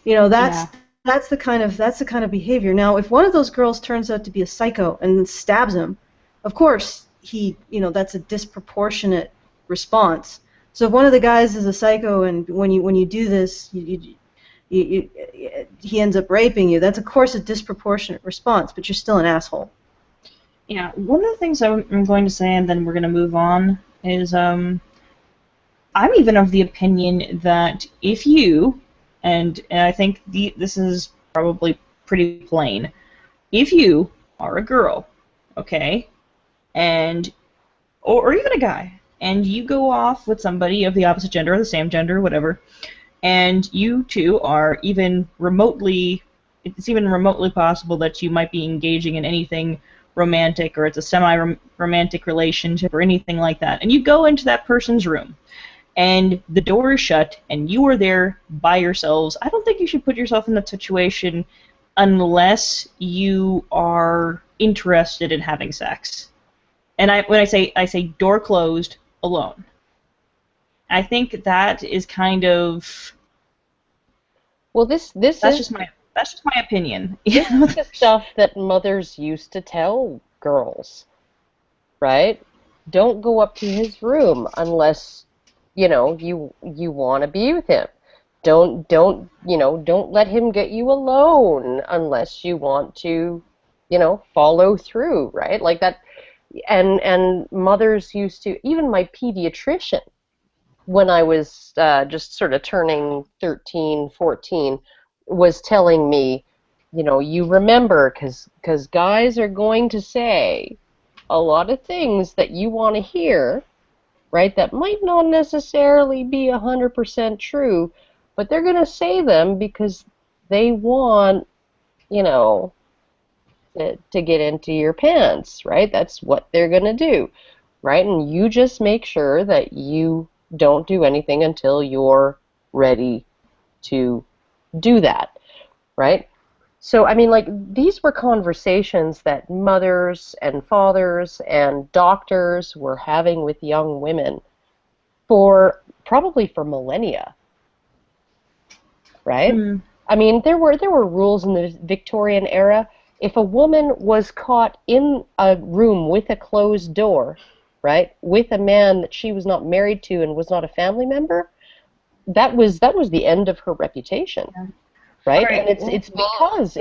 You know, that's the kind of behavior. Now, if one of those girls turns out to be a psycho and stabs him, of course that's a disproportionate response. So if one of the guys is a psycho, and when you do this, he ends up raping you, that's of course a disproportionate response, but you're still an asshole. Yeah, one of the things I'm going to say, and then we're going to move on, is I'm even of the opinion that if you, and I think this is probably pretty plain, if you are a girl, okay, and or even a guy, and you go off with somebody of the opposite gender or the same gender, whatever, and you two are it's even remotely possible that you might be engaging in anything romantic, or it's a semi-romantic relationship or anything like that, and you go into that person's room and the door is shut and you are there by yourselves, I don't think you should put yourself in that situation unless you are interested in having sex. And when I say door closed, alone. I think that is kind of, well, that's just my opinion. This is the stuff that mothers used to tell girls, right? don't go up to his room unless, you know, you want to be with him. Don't let him get you alone unless you want to, follow through, right? Like that. And mothers used to, even my pediatrician, when I was just sort of turning 13, 14, was telling me, you remember, because guys are going to say a lot of things that you want to hear, right, that might not necessarily be 100% true, but they're going to say them because they want, to get into your pants, right? That's what they're going to do, right? And you just make sure that you don't do anything until you're ready to do that, right? So, I mean, like, these were conversations that mothers and fathers and doctors were having with young women probably for millennia, right? I mean, there were rules in the Victorian era. If a woman was caught in a room with a closed door, right, with a man that she was not married to and was not a family member, that was the end of her reputation. Right? Right. And it's because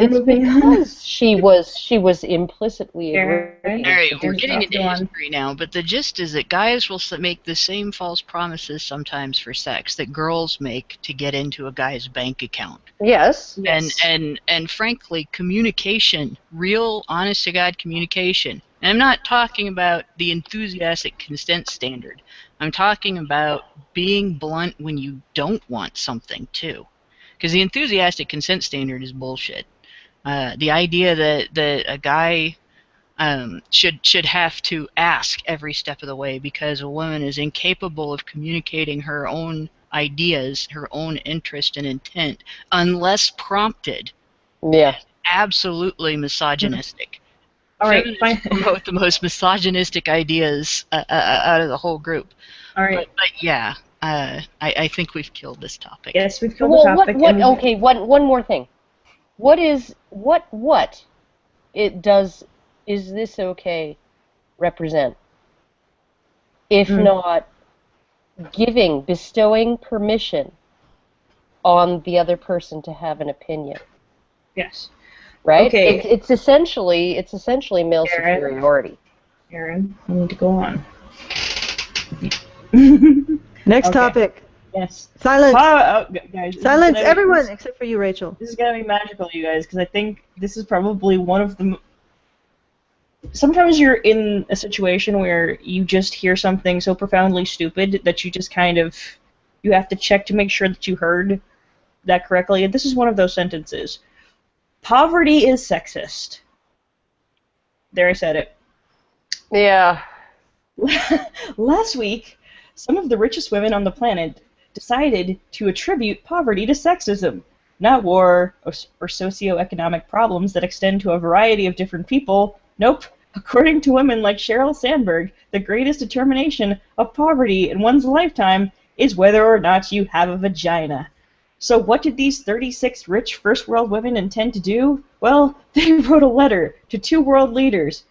she was implicitly agreeing. All right, to we're do getting stuff. into history now, but the gist is that guys will make the same false promises sometimes for sex that girls make to get into a guy's bank account. Yes. And frankly, communication, real honest to God communication. And I'm not talking about the enthusiastic consent standard. I'm talking about being blunt when you don't want something too. Because the enthusiastic consent standard is bullshit. The idea that a guy should have to ask every step of the way because a woman is incapable of communicating her own ideas, her own interest and intent, unless prompted, Yeah. is absolutely misogynistic. All right, Feminists promote the most misogynistic ideas out of the whole group. All right. But yeah, I think we've killed this topic. Yes, we've killed the Well, topic. okay, one more thing. What is this okay represent? If not bestowing permission on the other person to have an opinion. Yes. Right? Okay. It's essentially male superiority. Aaron, we need to go on. Next topic. Yes. Silence. Guys. Silence, everyone except for you, Rachel. This is gonna be magical, you guys, because I think this is probably one of the. Sometimes you're in a situation where you just hear something so profoundly stupid that you just you have to check to make sure that you heard that correctly. And this is one of those sentences. Poverty is sexist. There, I said it. Yeah. Last week, some of the richest women on the planet decided to attribute poverty to sexism, not war or socioeconomic problems that extend to a variety of different people. Nope. According to women like Sheryl Sandberg, the greatest determination of poverty in one's lifetime is whether or not you have a vagina. So what did these 36 rich first world women intend to do? Well, they wrote a letter to two world leaders,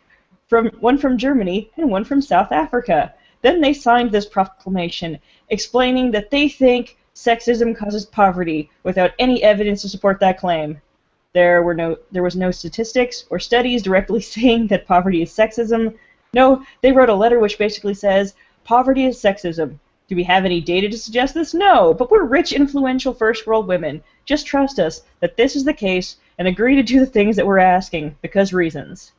one from Germany and one from South Africa. Then they signed this proclamation explaining that they think sexism causes poverty without any evidence to support that claim. There was no statistics or studies directly saying that poverty is sexism. No, they wrote a letter which basically says, poverty is sexism. Do we have any data to suggest this? No, but we're rich, influential first world women. Just trust us that this is the case and agree to do the things that we're asking, because reasons.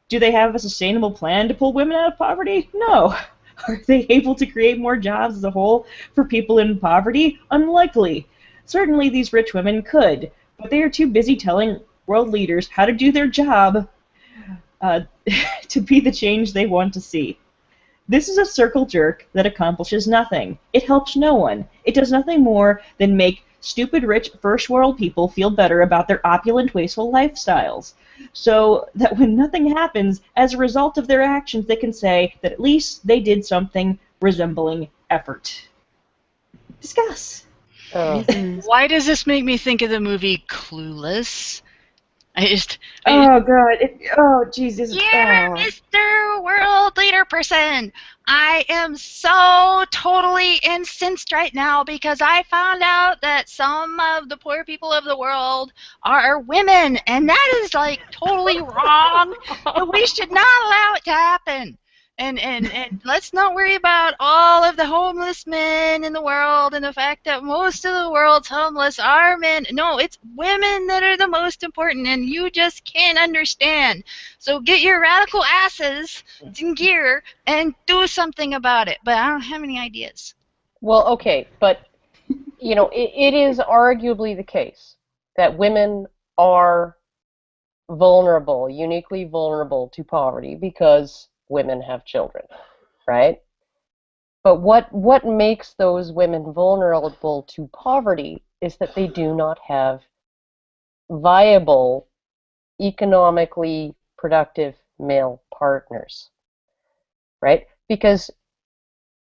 Do they have a sustainable plan to pull women out of poverty? No. Are they able to create more jobs as a whole for people in poverty? Unlikely. Certainly these rich women could, but they are too busy telling world leaders how to do their job to be the change they want to see. This is a circle jerk that accomplishes nothing. It helps no one. It does nothing more than make stupid rich first world people feel better about their opulent, wasteful lifestyles. So that when nothing happens as a result of their actions, they can say that at least they did something resembling effort. Discuss. Why does this make me think of the movie Clueless? Oh God! Oh Jesus! Yeah, Mr. World Leader Person. I am so totally incensed right now because I found out that some of the poor people of the world are women, and that is like totally wrong. And we should not allow it to happen. And let's not worry about all of the homeless men in the world and the fact that most of the world's homeless are men. No, it's women that are the most important, and you just can't understand. So get your radical asses in gear and do something about it. But I don't have any ideas. Well, okay, but it is arguably the case that women are vulnerable, uniquely vulnerable to poverty because women have children, right? But what makes those women vulnerable to poverty is that they do not have viable, economically productive male partners, right? Because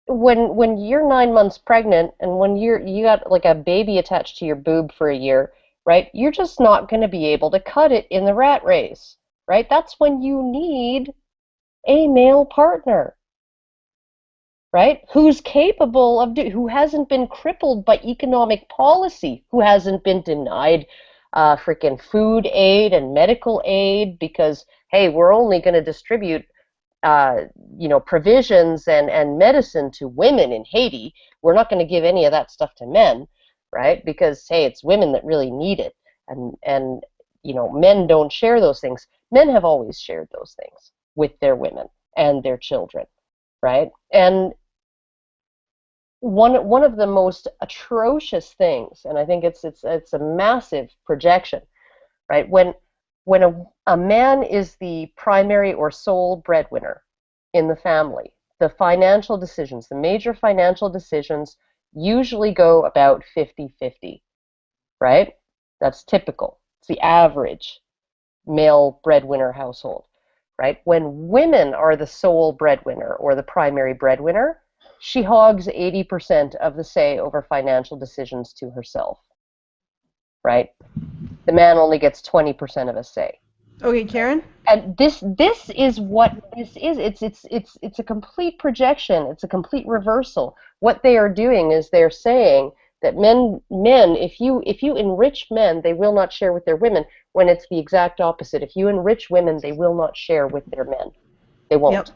when you're 9 months pregnant and when you got like a baby attached to your boob for a year, right? You're just not going to be able to cut it in the rat race, right? That's when you need a male partner, right? Who's capable of who hasn't been crippled by economic policy, who hasn't been denied freaking food aid and medical aid because hey, we're only going to distribute provisions and medicine to women in Haiti. We're not going to give any of that stuff to men, right? Because hey, it's women that really need it, and men don't share those things. Men have always shared those things with their women and their children, right? And one of the most atrocious things, and I think it's a massive projection, right? When a man is the primary or sole breadwinner in the family, the financial decisions, the major financial decisions usually go about 50-50, right? That's typical. It's the average male breadwinner household, right? When women are the sole breadwinner or the primary breadwinner, she hogs 80% of the say over financial decisions to herself, right? The man only gets 20% of a say. Okay, Karen? And this is what this is. It's a complete projection. It's a complete reversal. What they are doing is they're saying that men if you enrich men, they will not share with their women, when it's the exact opposite. If you enrich women, they will not share with their men. They won't. Yep.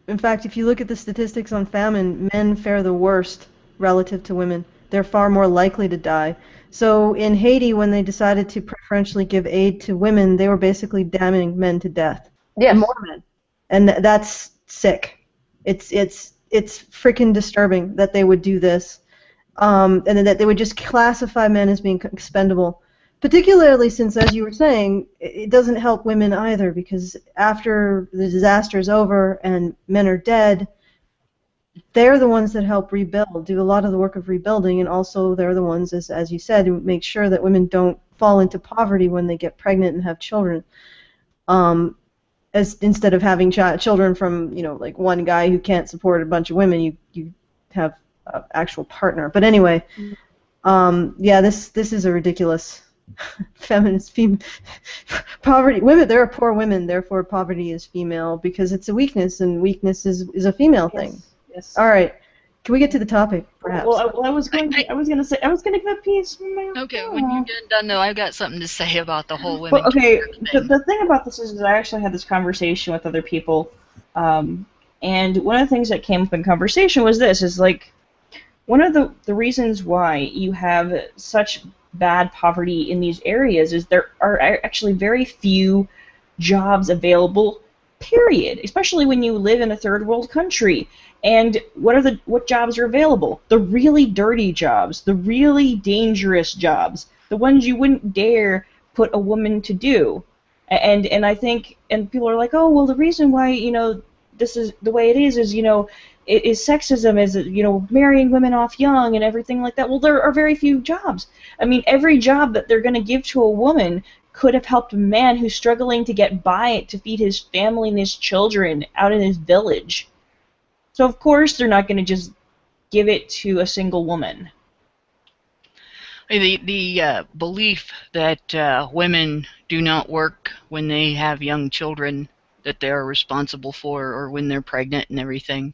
In fact, if you look at the statistics on famine, men fare the worst relative to women. They're far more likely to die. So in Haiti, when they decided to preferentially give aid to women, they were basically damning men to death. Yes. And more men. And that's sick. It's freaking disturbing that they would do this. And that they would just classify men as being expendable. Particularly since, as you were saying, it doesn't help women either, because after the disaster is over and men are dead, they're the ones that help rebuild, do a lot of the work of rebuilding, and also they're the ones, as you said, who make sure that women don't fall into poverty when they get pregnant and have children. As instead of having children from, like one guy who can't support a bunch of women, you have an actual partner. But anyway, yeah, this is a ridiculous feminist poverty. Women, there are poor women, therefore poverty is female, because it's a weakness, and weakness is a female thing. Yes. All right, can we get to the topic, perhaps? Well, I was going to give a piece from my own. Okay, when you get done, though, I've got something to say about the whole women. Well, okay, thing. the thing about this is I actually had this conversation with other people, and one of the things that came up in conversation was this, is like, one of the reasons why you have such bad poverty in these areas is there are actually very few jobs available, period, especially when you live in a third world country. And what jobs are available? The really dirty jobs, the really dangerous jobs, the ones you wouldn't dare put a woman to do. And I think, and people are like, oh, well, the reason why, this is the way it is, is sexism, is, marrying women off young and everything like that. Well, there are very few jobs. I mean, every job that they're going to give to a woman could have helped a man who's struggling to get by to feed his family and his children out in his village. So, of course, they're not going to just give it to a single woman. The belief that women do not work when they have young children that they are responsible for, or when they're pregnant and everything,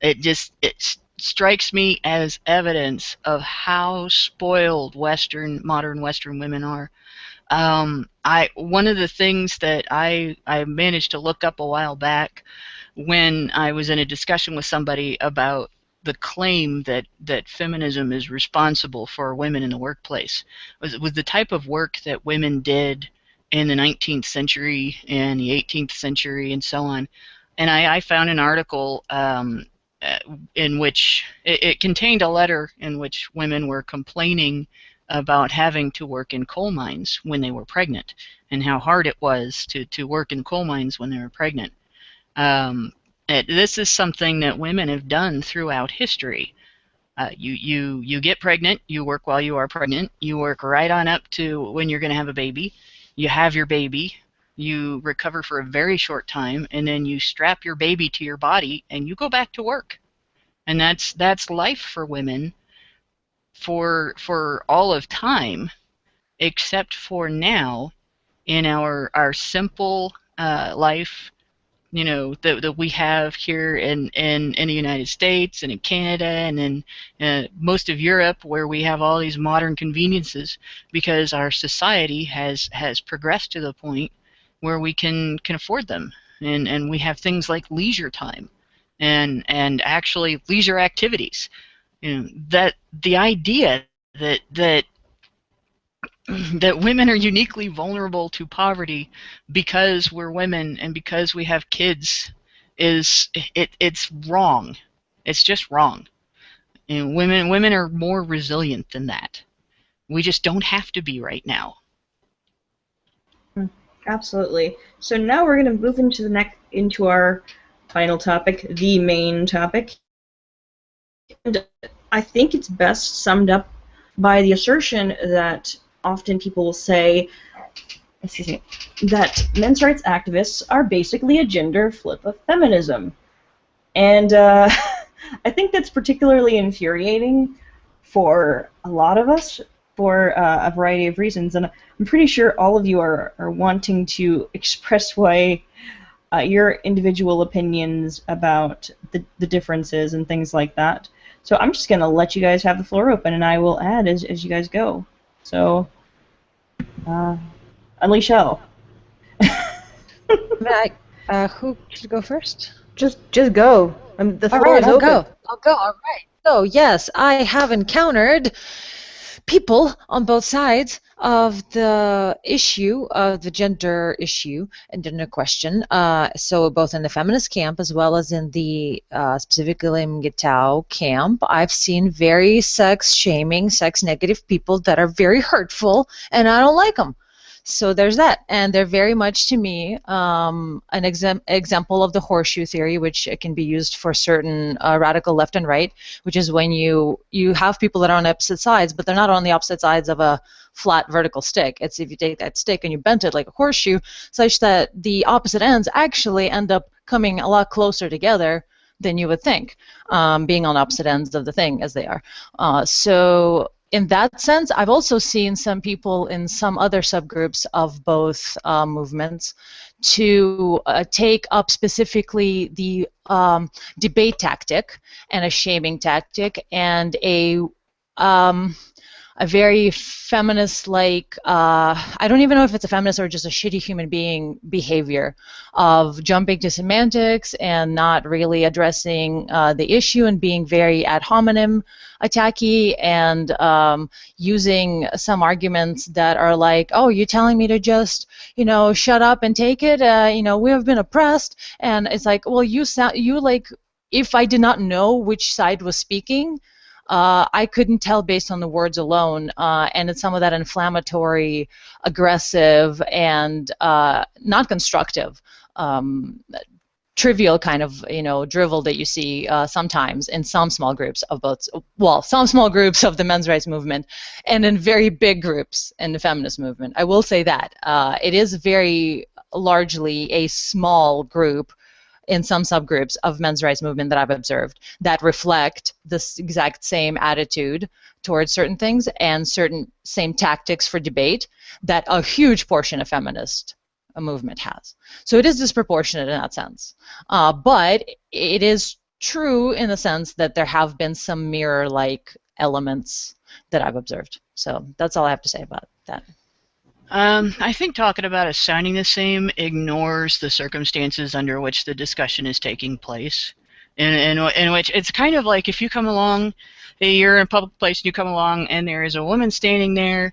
it strikes me as evidence of how spoiled modern Western women are. I One of the things that I managed to look up a while back when I was in a discussion with somebody about the claim that feminism is responsible for women in the workplace was the type of work that women did in the 19th century and the 18th century and so on. And I found an article uh, in which it contained a letter in which women were complaining about having to work in coal mines when they were pregnant, and how hard it was to work in coal mines when they were pregnant. Um, this is something that women have done throughout history. You get pregnant, you work while you are pregnant, you work right on up to when you're going to have a baby. You have your baby, you recover for a very short time, and then you strap your baby to your body and you go back to work. And that's life for women for all of time, except for now in our simple life, that we have here in the United States and in Canada and in most of Europe, where we have all these modern conveniences because our society has progressed to the point where we can afford them, and we have things like leisure time and actually leisure activities. That the idea that that women are uniquely vulnerable to poverty because we're women and because we have kids it's wrong. It's just wrong. And women are more resilient than that. We just don't have to be right now. Absolutely. So now we're going to move into our final topic, the main topic. And I think it's best summed up by the assertion that often people will say, that men's rights activists are basically a gender flip of feminism. And I think that's particularly infuriating for a lot of us for a variety of reasons. And I'm pretty sure all of you are wanting to express why your individual opinions about the differences and things like that. So I'm just going to let you guys have the floor open, and I will add as you guys go. So, unleash hell. Who should go first? Just go. The All floor right, is open. I'll go. All right. So yes, I have encountered people on both sides of the issue, of the gender issue and gender question. So both in the feminist camp as well as in the specifically MGTOW camp, I've seen very sex-shaming, sex-negative people that are very hurtful, and I don't like them. So there's that, and they're very much, to me, an example of the horseshoe theory, which can be used for certain radical left and right, which is when you have people that are on opposite sides, but they're not on the opposite sides of a flat vertical stick. It's if you take that stick and you bent it like a horseshoe, such that the opposite ends actually end up coming a lot closer together than you would think, being on opposite ends of the thing as they are. So in that sense, I've also seen some people in some other subgroups of both movements to take up specifically the debate tactic and a shaming tactic and a very feminist-like, I don't even know if it's a feminist or just a shitty human being behavior of jumping to semantics and not really addressing the issue and being very ad hominem attacky and using some arguments that are like, oh, you're telling me to just, shut up and take it? We have been oppressed. And it's like, well, you like, if I did not know which side was speaking, I couldn't tell based on the words alone, and it's some of that inflammatory, aggressive, and not constructive, trivial kind of drivel that you see sometimes in some small groups of some small groups of the men's rights movement, and in very big groups in the feminist movement. I will say that it is very largely a small group in some subgroups of men's rights movement that I've observed that reflect this exact same attitude towards certain things and certain same tactics for debate that a huge portion of feminist movement has. So it is disproportionate in that sense. But it is true in the sense that there have been some mirror-like elements that I've observed. So that's all I have to say about that. I think talking about us sounding the same ignores the circumstances under which the discussion is taking place. In which it's kind of like if you come along, you're in a public place and you come along and there is a woman standing there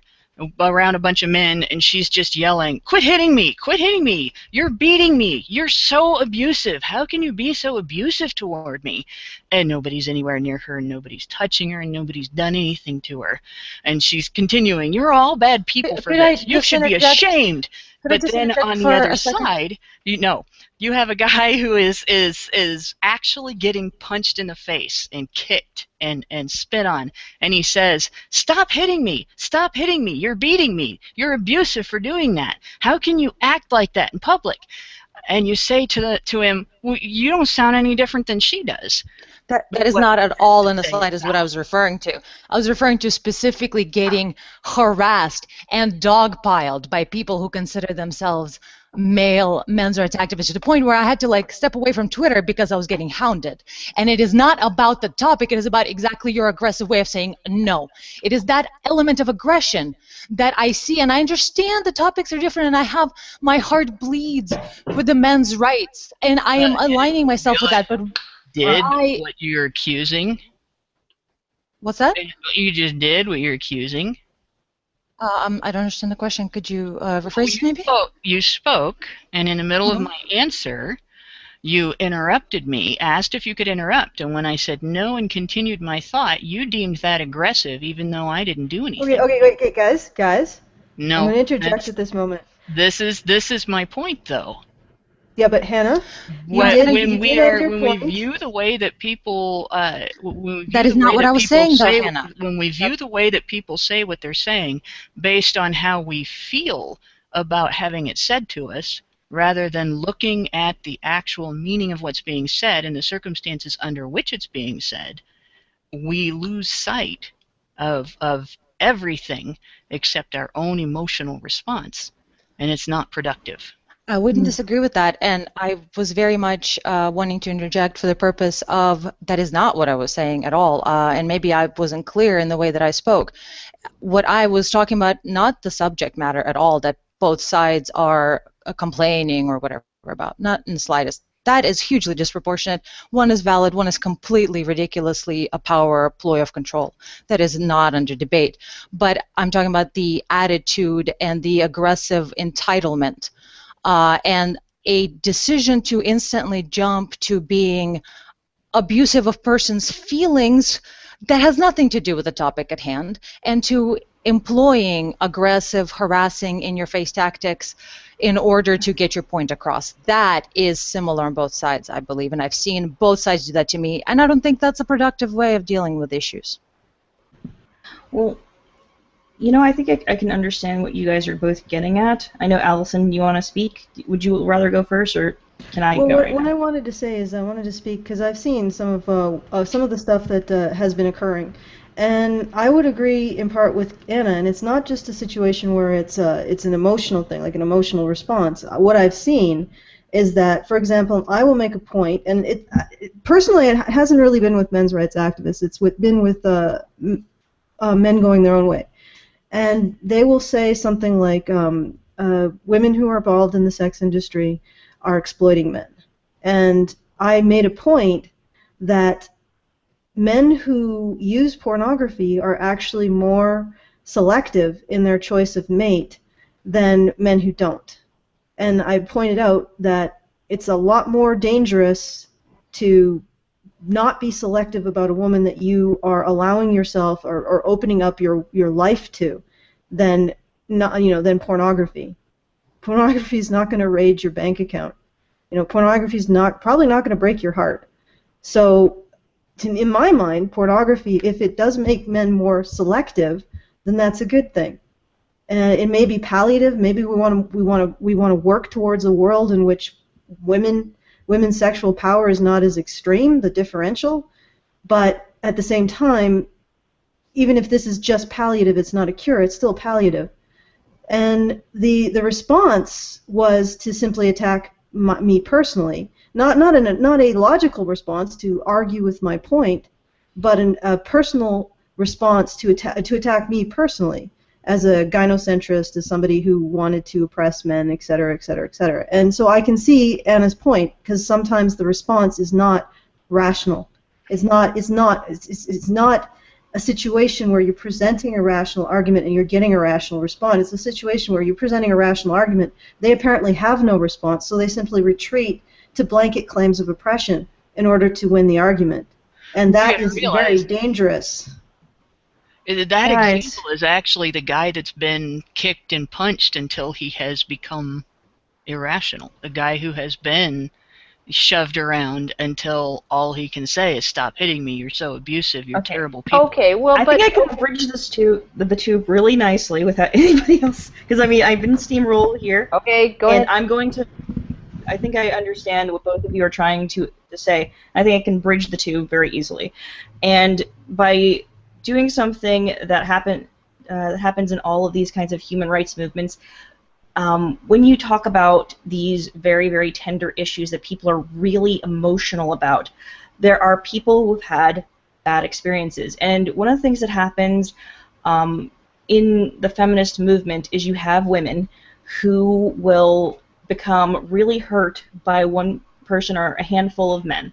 around a bunch of men and she's just yelling, "Quit hitting me! Quit hitting me! You're beating me! You're so abusive! How can you be so abusive toward me?" And nobody's anywhere near her and nobody's touching her and nobody's done anything to her. And she's continuing, "You're all bad people for this. You should be ashamed." But then on the other side, you have a guy who is actually getting punched in the face and kicked and spit on, and he says, "Stop hitting me! Stop hitting me! You're beating me! You're abusive for doing that! How can you act like that in public?" And you say to him, "Well, you don't sound any different than she does." That is not at all in the slightest what I was referring to. I was referring to specifically getting harassed and dogpiled by people who consider themselves male men's rights activists to the point where I had to step away from Twitter because I was getting hounded. And it is not about the topic, it is about exactly your aggressive way of saying no. It is that element of aggression that I see, and I understand the topics are different and my heart bleeds for the men's rights and I am aligning myself with that, but what you're accusing. What's that? You just did what you're accusing. I don't understand the question. Could you rephrase it maybe? You spoke, and in the middle of my answer, you interrupted me, asked if you could interrupt, and when I said no and continued my thought, you deemed that aggressive, even though I didn't do anything. Okay, wait, guys. No. I'm going to interject at this moment. This is my point, though. Yeah, but Hannah, when we view the way that people that is not what I was saying, though, Hannah. When we view the way that people say what they're saying based on how we feel about having it said to us, rather than looking at the actual meaning of what's being said and the circumstances under which it's being said, we lose sight of everything except our own emotional response, and it's not productive. I wouldn't disagree with that, and I was very much wanting to interject for the purpose of that is not what I was saying at all, and maybe I wasn't clear in the way that I spoke. What I was talking about, not the subject matter at all, that both sides are complaining or whatever about, not in the slightest. That is hugely disproportionate. One is valid, one is completely ridiculously a power ploy of control. That is not under debate. But I'm talking about the attitude and the aggressive entitlement. And a decision to instantly jump to being abusive of person's feelings that has nothing to do with the topic at hand, and to employing aggressive, harassing, in-your-face tactics in order to get your point across. That is similar on both sides, I believe, and I've seen both sides do that to me, and I don't think that's a productive way of dealing with issues. Well, I think I can understand what you guys are both getting at. I know, Allison, you want to speak? Would you rather go first, or can I go right now? What I wanted to say is I wanted to speak because I've seen some of the stuff that has been occurring, and I would agree in part with Anna. And it's not just a situation where it's an emotional thing, like an emotional response. What I've seen is that, for example, I will make a point, and personally it hasn't really been with men's rights activists. It's been with men going their own way. And they will say something like, women who are involved in the sex industry are exploiting men. And I made a point that men who use pornography are actually more selective in their choice of mate than men who don't. And I pointed out that it's a lot more dangerous to not be selective about a woman that you are allowing yourself or opening up your life to than pornography. Pornography is not going to raid your bank account. Pornography is probably not going to break your heart. So in my mind, pornography, if it does make men more selective, then that's a good thing. And it may be palliative. Maybe we want to work towards a world in which women women's sexual power is not as extreme, the differential, but at the same time, even if this is just palliative, it's not a cure, it's still palliative. And the response was to simply attack me personally, not a logical response to argue with my point, but a personal response to attack me personally as a gynocentrist, as somebody who wanted to oppress men, et cetera, et cetera, et cetera. And so I can see Anna's point, because sometimes the response is not rational. It's not a situation where you're presenting a rational argument and you're getting a rational response. It's a situation where you're presenting a rational argument. They apparently have no response, so they simply retreat to blanket claims of oppression in order to win the argument. And that is very dangerous. That example is actually the guy that's been kicked and punched until he has become irrational. The guy who has been shoved around until all he can say is, "Stop hitting me, you're so abusive, you're terrible people." Okay, well, I think I can bridge the two really nicely without anybody else, because I mean, I've been steamrolled here. Okay, go ahead. And I think I understand what both of you are trying to say. I think I can bridge the two very easily. And by doing something that happens in all of these kinds of human rights movements, when you talk about these very, very tender issues that people are really emotional about, there are people who've had bad experiences. And one of the things that happens in the feminist movement is you have women who will become really hurt by one person or a handful of men,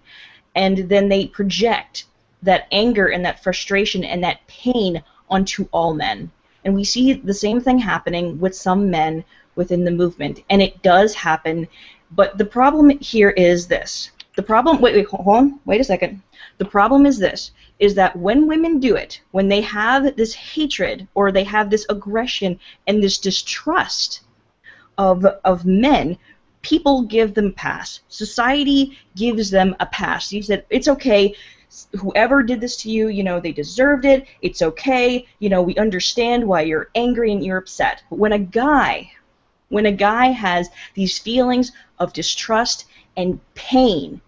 and then they project that anger and that frustration and that pain onto all men. And we see the same thing happening with some men within the movement, and it does happen. But the problem here is this. The problem, hold on, wait a second. The problem is this, is that when women do it, when they have this hatred or they have this aggression and this distrust of men, people give them a pass. Society gives them a pass. You said, it's okay, whoever did this to you, you know, they deserved it, it's okay, you know, we understand why you're angry and you're upset. But when a guy has these feelings of distrust and pain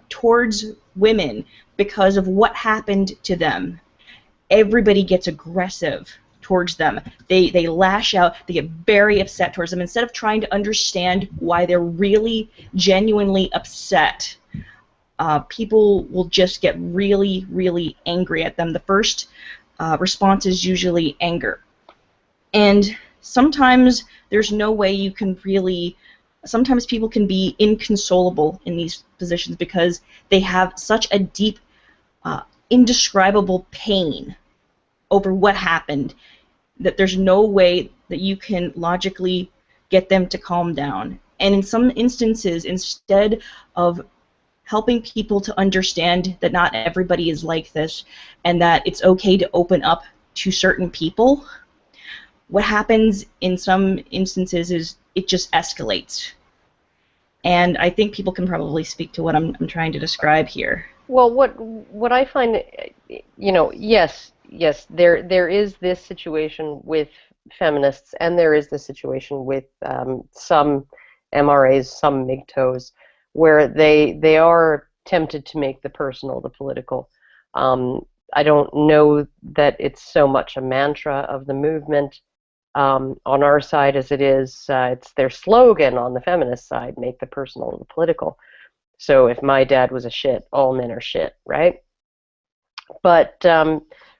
towards women because of what happened to them, everybody gets aggressive towards them. They lash out, they get very upset towards them. Instead of trying to understand why they're really genuinely upset, people will just get really, really angry at them. The first response is usually anger. And sometimes there's no way you can really, sometimes people can be inconsolable in these positions because they have such a deep, indescribable pain over what happened that there's no way that you can logically get them to calm down. And in some instances, instead of helping people to understand that not everybody is like this and that it's okay to open up to certain people, what happens in some instances is it just escalates. And I think people can probably speak to what I'm trying to describe here. Well, what I find, you know, yes, there is this situation with feminists, and there is this situation with some MRAs, some MGTOWs, where they are tempted to make the personal the political. I don't know that it's so much a mantra of the movement on our side as it is, it's their slogan on the feminist side, make the personal the political. So if my dad was a shit, all men are shit, right? But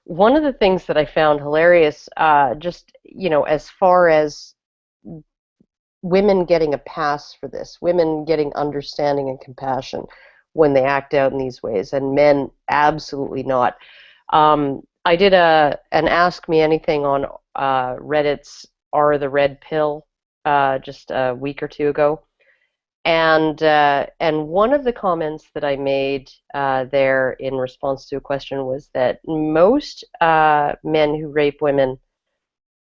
one of the things that I found hilarious, just, you know, as far as women getting a pass for this, women getting understanding and compassion when they act out in these ways, and men absolutely not. I did an Ask Me Anything on Reddit's Are the Red Pill just a week or two ago. And one of the comments that I made there in response to a question was that most men who rape women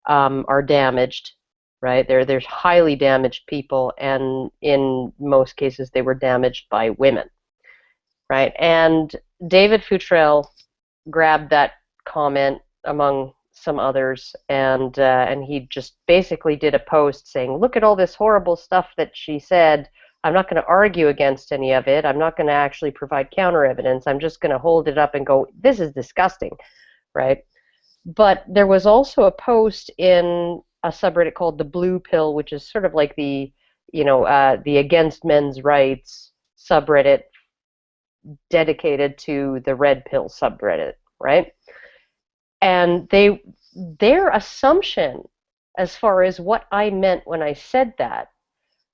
are damaged, right? They're highly damaged people, and in most cases they were damaged by women, right? And David Futrell grabbed that comment among some others, and he just basically did a post saying, look at all this horrible stuff that she said I'm not going to argue against any of it. I'm not going to actually provide counter evidence. I'm just going to hold it up and go, this is disgusting, right? But there was also a post in a subreddit called the Blue Pill, which is sort of like the, the Against Men's Rights subreddit dedicated to the Red Pill subreddit, right? And their assumption, as far as what I meant when I said that,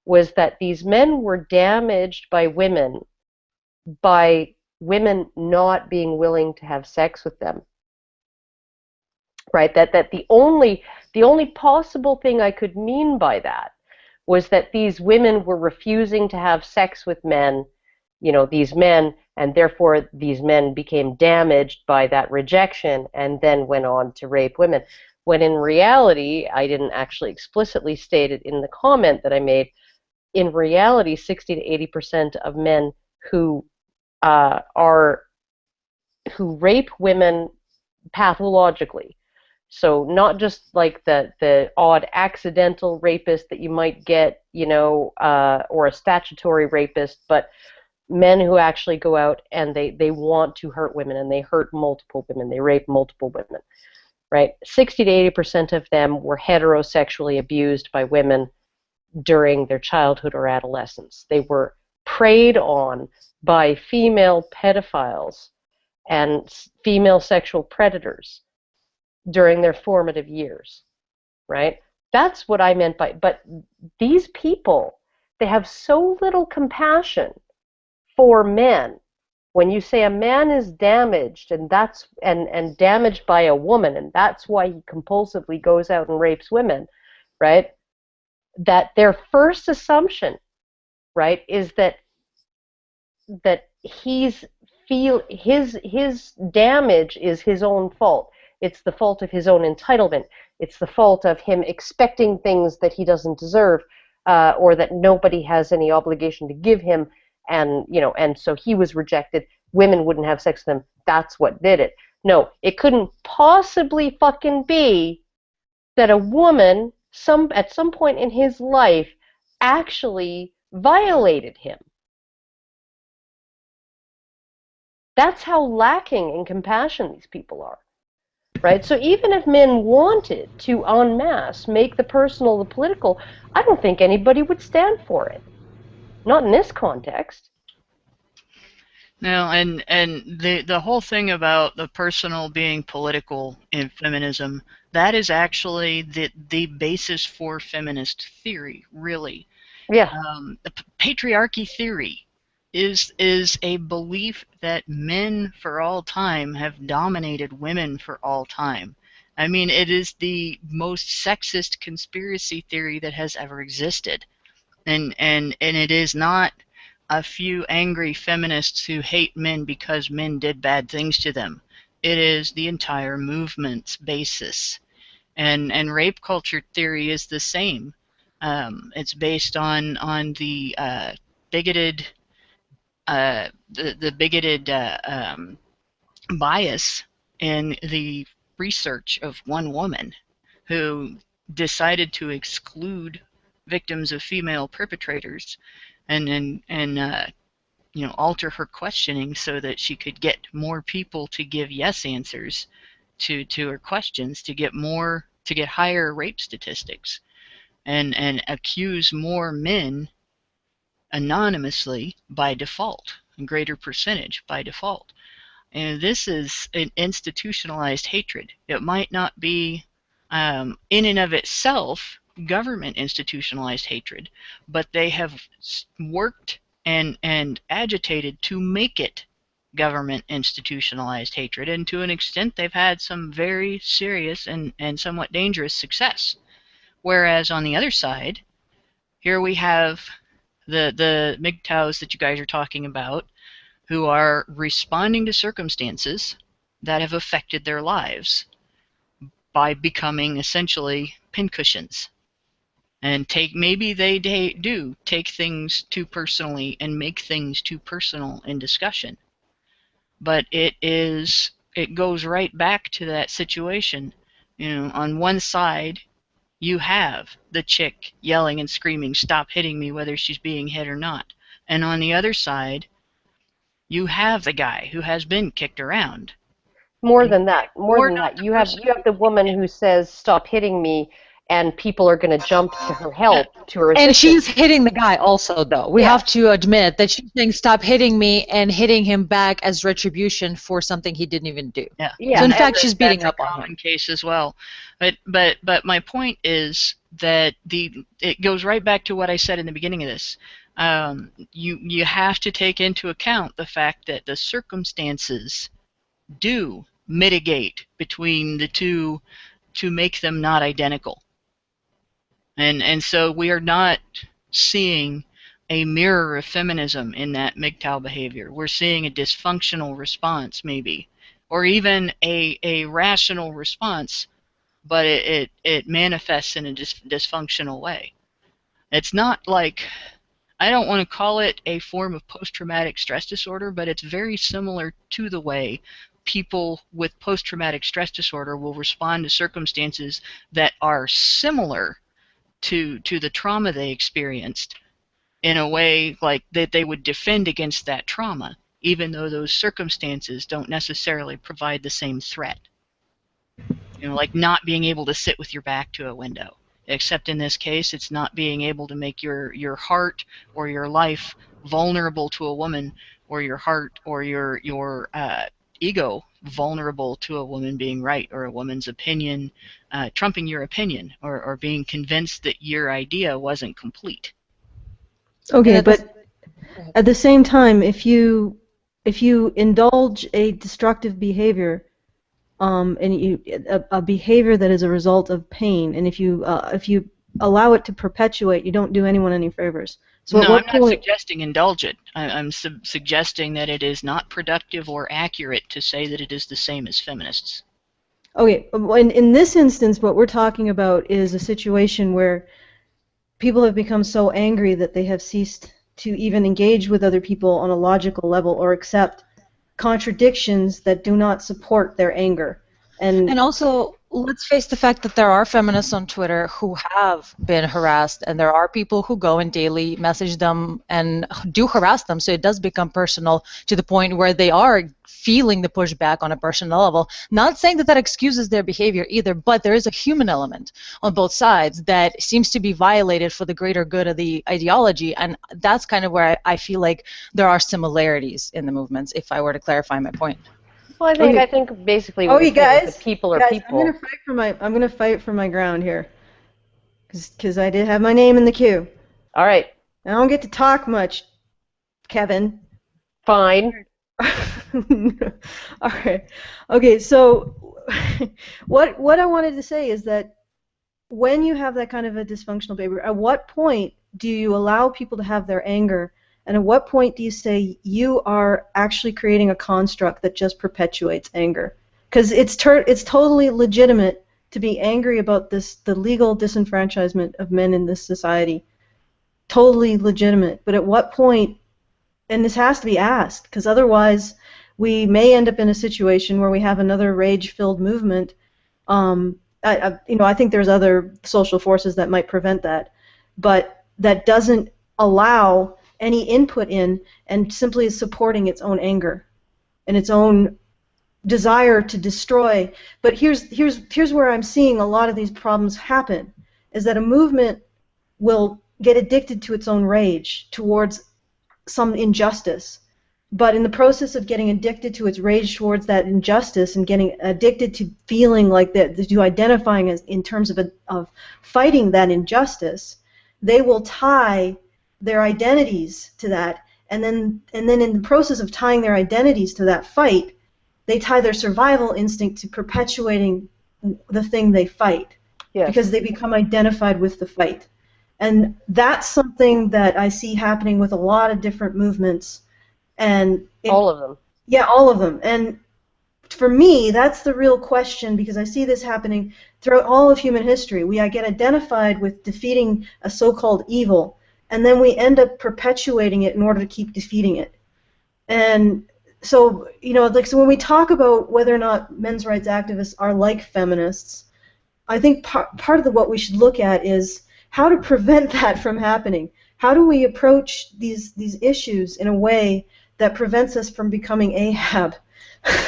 was that these men were damaged by women not being willing to have sex with them, right? That the only possible thing I could mean by that was that these women were refusing to have sex with men, these men, and therefore these men became damaged by that rejection and then went on to rape women. When in reality, I didn't actually explicitly state it in the comment that I made, in reality, 60 to 80% of men who rape women pathologically, so not just like the odd accidental rapist that you might get, or a statutory rapist, but men who actually go out and they want to hurt women, and they hurt multiple women, they rape multiple women, right? 60 to 80% of them were heterosexually abused by women during their childhood or adolescence. They were preyed on by female pedophiles and female sexual predators during their formative years, right? That's what I meant by, but these people, they have so little compassion for men. When you say a man is damaged and damaged by a woman, and that's why he compulsively goes out and rapes women, right? That their first assumption, right, is that his damage is his own fault. It's the fault of his own entitlement. It's the fault of him expecting things that he doesn't deserve, or that nobody has any obligation to give him, and so he was rejected. Women wouldn't have sex with him. That's what did it. No, it couldn't possibly fucking be that a woman, at some point in his life, actually violated him. That's how lacking in compassion these people are, right? So even if men wanted to en masse make the personal the political, I don't think anybody would stand for it. Not in this context. No, and the whole thing about the personal being political in feminism, that is actually the basis for feminist theory, really. Yeah. The patriarchy theory is a belief that men for all time have dominated women for all time. I mean, it is the most sexist conspiracy theory that has ever existed. And it is not a few angry feminists who hate men because men did bad things to them. It is the entire movement's basis. And rape culture theory is the same. It's based on the bigoted bigoted bias in the research of one woman who decided to exclude victims of female perpetrators and alter her questioning so that she could get more people to give yes answers to her questions, to get higher rape statistics, and accuse more men anonymously by default, a greater percentage by default. And this is an institutionalized hatred. It might not be in and of itself government institutionalized hatred, but they have worked and agitated to make it government institutionalized hatred, and to an extent they've had some very serious and somewhat dangerous success. Whereas on the other side, here we have the MGTOWs that you guys are talking about, who are responding to circumstances that have affected their lives by becoming essentially pincushions. And maybe they do take things too personally and make things too personal in discussion. But it goes right back to that situation. On one side, you have the chick yelling and screaming, "Stop hitting me," whether she's being hit or not. And on the other side, you have the guy who has been kicked around. More than that, Or not the you person have the woman who says, "Stop hitting me," and people are going to jump to her help, to her And assistance. she's hitting the guy also, though. We have to admit that she's saying, "Stop hitting me," and hitting him back as retribution for something he didn't even do. Yeah. Yeah. So in And fact, she's beating that's up a on common him. case as well. But my point is that it goes right back to what I said in the beginning of this. You have to take into account the fact that the circumstances do mitigate between the two to make them not identical. And so we are not seeing a mirror of feminism in that MGTOW behavior. We're seeing a dysfunctional response, maybe, or even a rational response, but it manifests in a dysfunctional way. It's not like, I don't want to call it a form of post-traumatic stress disorder, but it's very similar to the way people with post-traumatic stress disorder will respond to circumstances that are similar to the trauma they experienced, in a way like that they would defend against that trauma, even though those circumstances don't necessarily provide the same threat. Like not being able to sit with your back to a window. Except in this case, it's not being able to make your heart or your life vulnerable to a woman, or your heart or your ego vulnerable to a woman being right, or a woman's opinion trumping your opinion, or being convinced that your idea wasn't complete. Okay, but at the same time, if you indulge a destructive behavior, and a behavior that is a result of pain, and if you allow it to perpetuate, you don't do anyone any favors. So No, at what I'm not point? suggesting indulge it. I'm suggesting that it is not productive or accurate to say that it is the same as feminists. Okay, in this instance, what we're talking about is a situation where people have become so angry that they have ceased to even engage with other people on a logical level or accept contradictions that do not support their anger. And also, let's face the fact that there are feminists on Twitter who have been harassed, and there are people who go and daily message them and do harass them, so it does become personal to the point where they are feeling the pushback on a personal level. Not saying that that excuses their behavior either, but there is a human element on both sides that seems to be violated for the greater good of the ideology, and that's kind of where I feel like there are similarities in the movements, if I were to clarify my point. Well, I think basically what Okay, you're saying is guys, that people are guys, people. I'm gonna fight for my ground here, because I did have my name in the queue. All right. I don't get to talk much, Kevin. Fine. All right. Okay, so what I wanted to say is that when you have that kind of a dysfunctional behavior, at what point do you allow people to have their anger, and at what point do you say you are actually creating a construct that just perpetuates anger? Because it's totally legitimate to be angry about the legal disenfranchisement of men in this society. Totally legitimate. But at what point, and this has to be asked, because otherwise we may end up in a situation where we have another rage-filled movement. I think there's other social forces that might prevent that, but that doesn't allow any input in, and simply is supporting its own anger and its own desire to destroy. But here's where I'm seeing a lot of these problems happen, is that a movement will get addicted to its own rage towards some injustice, but in the process of getting addicted to its rage towards that injustice and getting addicted to feeling like that, to identifying as in terms of fighting that injustice, they will tie their identities to that, and then in the process of tying their identities to that fight, they tie their survival instinct to perpetuating the thing they fight. Yes. Because they become identified with the fight. And that's something that I see happening with a lot of different movements. And all of them. Yeah, all of them. And for me, that's the real question, because I see this happening throughout all of human history. We get identified with defeating a so-called evil, and then we end up perpetuating it in order to keep defeating it. And so, so when we talk about whether or not men's rights activists are like feminists, I think part of what we should look at is how to prevent that from happening. How do we approach these issues in a way that prevents us from becoming Ahab,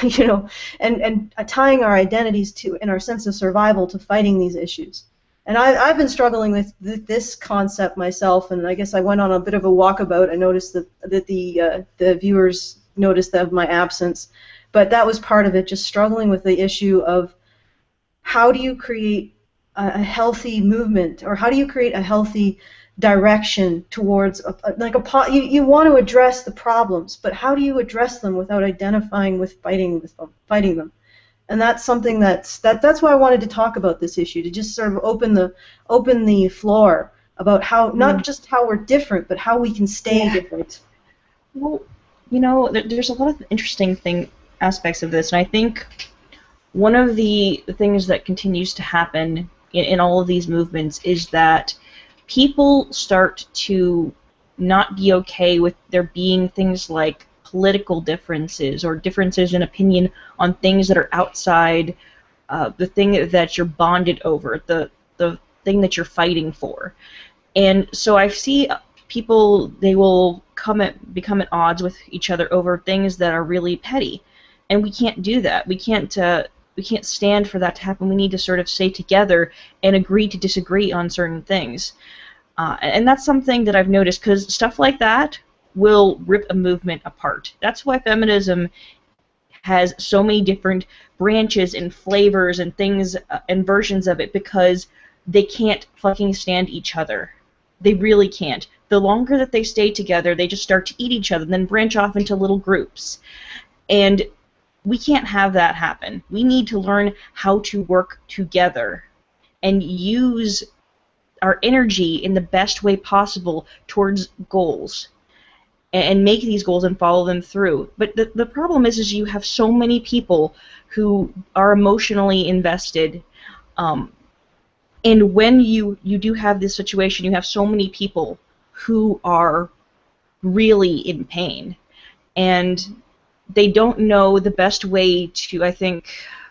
you know, and tying our identities to and our sense of survival to fighting these issues. And I've been struggling with this concept myself, and I guess I went on a bit of a walkabout. I noticed that the viewers noticed of my absence, but that was part of it, just struggling with the issue of how do you create a healthy movement, or how do you create a healthy direction towards you want to address the problems, but how do you address them without identifying with fighting them? And that's something that's why I wanted to talk about this issue, to just sort of open the floor about how not just how we're different, but how we can stay different. Well, there's a lot of interesting aspects of this, and I think one of the things that continues to happen in all of these movements is that people start to not be okay with there being things like political differences or differences in opinion on things that are outside the thing that you're bonded over, the thing that you're fighting for. And so I see people, they will become at odds with each other over things that are really petty. And we can't do that. We can't stand for that to happen. We need to sort of stay together and agree to disagree on certain things. And that's something that I've noticed, because stuff like that will rip a movement apart. That's why feminism has so many different branches and flavors and things and versions of it, because they can't fucking stand each other. They really can't. The longer that they stay together, they just start to eat each other and then branch off into little groups. And we can't have that happen. We need to learn how to work together and use our energy in the best way possible towards goals and make these goals and follow them through. But the problem is you have so many people who are emotionally invested, and when you do have this situation, you have so many people who are really in pain, and they don't know the best way to, I think,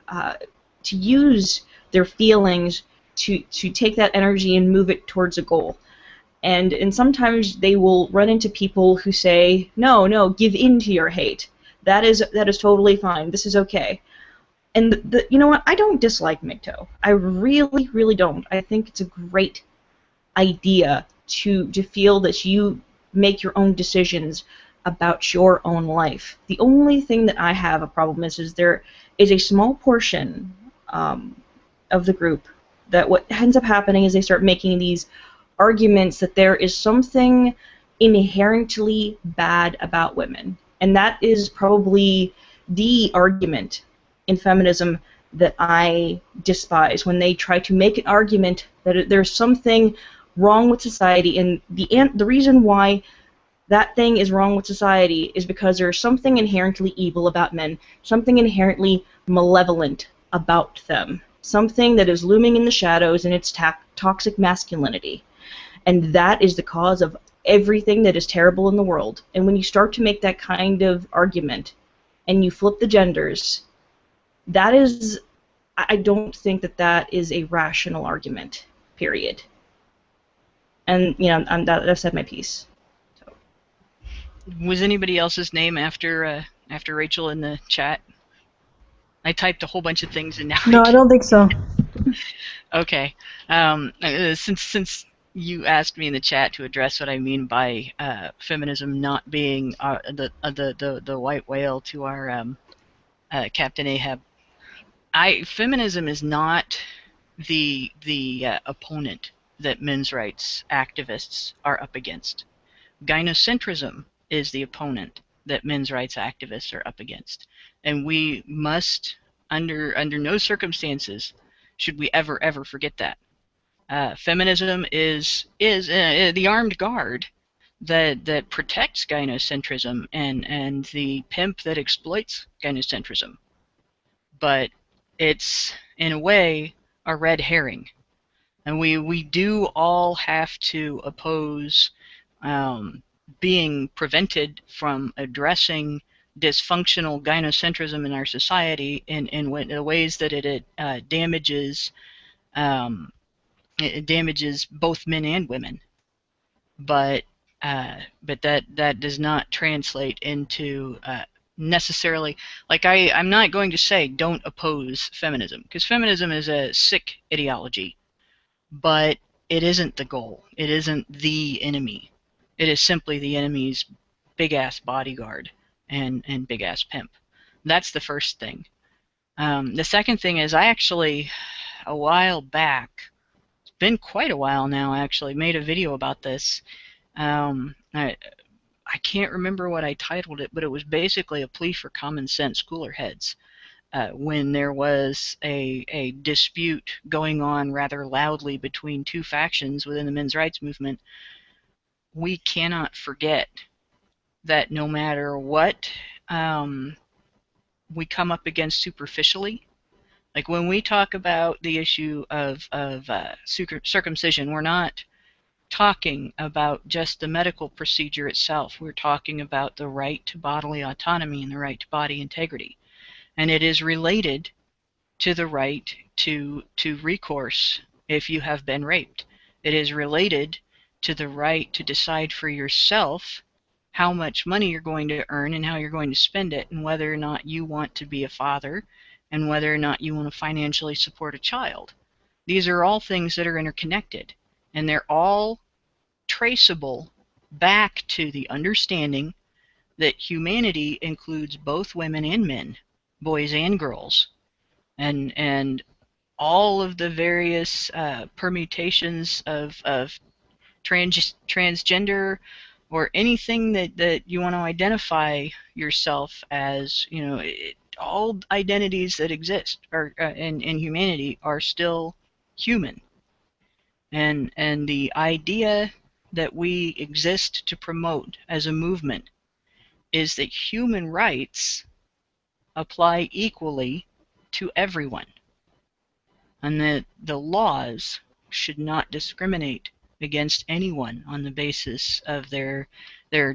to use their feelings to take that energy and move it towards a goal. And sometimes they will run into people who say, no, give in to your hate. That is totally fine. This is okay. And you know what? I don't dislike MGTOW. I really, really don't. I think it's a great idea to feel that you make your own decisions about your own life. The only thing that I have a problem is there is a small portion of the group that what ends up happening is they start making these arguments that there is something inherently bad about women. And that is probably the argument in feminism that I despise, when they try to make an argument that there's something wrong with society, and the reason why that thing is wrong with society is because there's something inherently evil about men, something inherently malevolent about them, something that is looming in the shadows, and it's toxic masculinity. And that is the cause of everything that is terrible in the world. And when you start to make that kind of argument and you flip the genders, that is, I don't think that is a rational argument, period. And, I've said my piece. So. Was anybody else's name after Rachel in the chat? I typed a whole bunch of things and now No, I don't think so. Okay. Since you asked me in the chat to address what I mean by feminism not being the white whale to our Captain Ahab, feminism is not the opponent that men's rights activists are up against. Gynocentrism is the opponent that men's rights activists are up against, and we must, under no circumstances, should we ever forget that. Feminism is the armed guard that protects gynocentrism and the pimp that exploits gynocentrism. But it's, in a way, a red herring. And we do all have to oppose being prevented from addressing dysfunctional gynocentrism in our society in the ways that it damages It damages both men and women, but that does not translate into necessarily, like I'm not going to say don't oppose feminism, because feminism is a sick ideology, but it isn't the goal. It isn't the enemy. It is simply the enemy's big ass bodyguard and big ass pimp. That's the first thing. The second thing is, I actually, a while back, it's been quite a while now actually, made a video about this. I can't remember what I titled it, but it was basically a plea for common sense cooler heads. When there was a dispute going on rather loudly between two factions within the men's rights movement, we cannot forget that no matter what we come up against superficially, like when we talk about the issue of circumcision, we're not talking about just the medical procedure itself. We're talking about the right to bodily autonomy and the right to body integrity. And it is related to the right to recourse if you have been raped. It is related to the right to decide for yourself how much money you're going to earn and how you're going to spend it, and whether or not you want to be a father and whether or not you want to financially support a child. These are all things that are interconnected, and they're all traceable back to the understanding that humanity includes both women and men, boys and girls, and all of the various permutations of transgender or anything that you want to identify yourself as. All identities that exist in humanity are still human. And the idea that we exist to promote as a movement is that human rights apply equally to everyone, and that the laws should not discriminate against anyone on the basis of their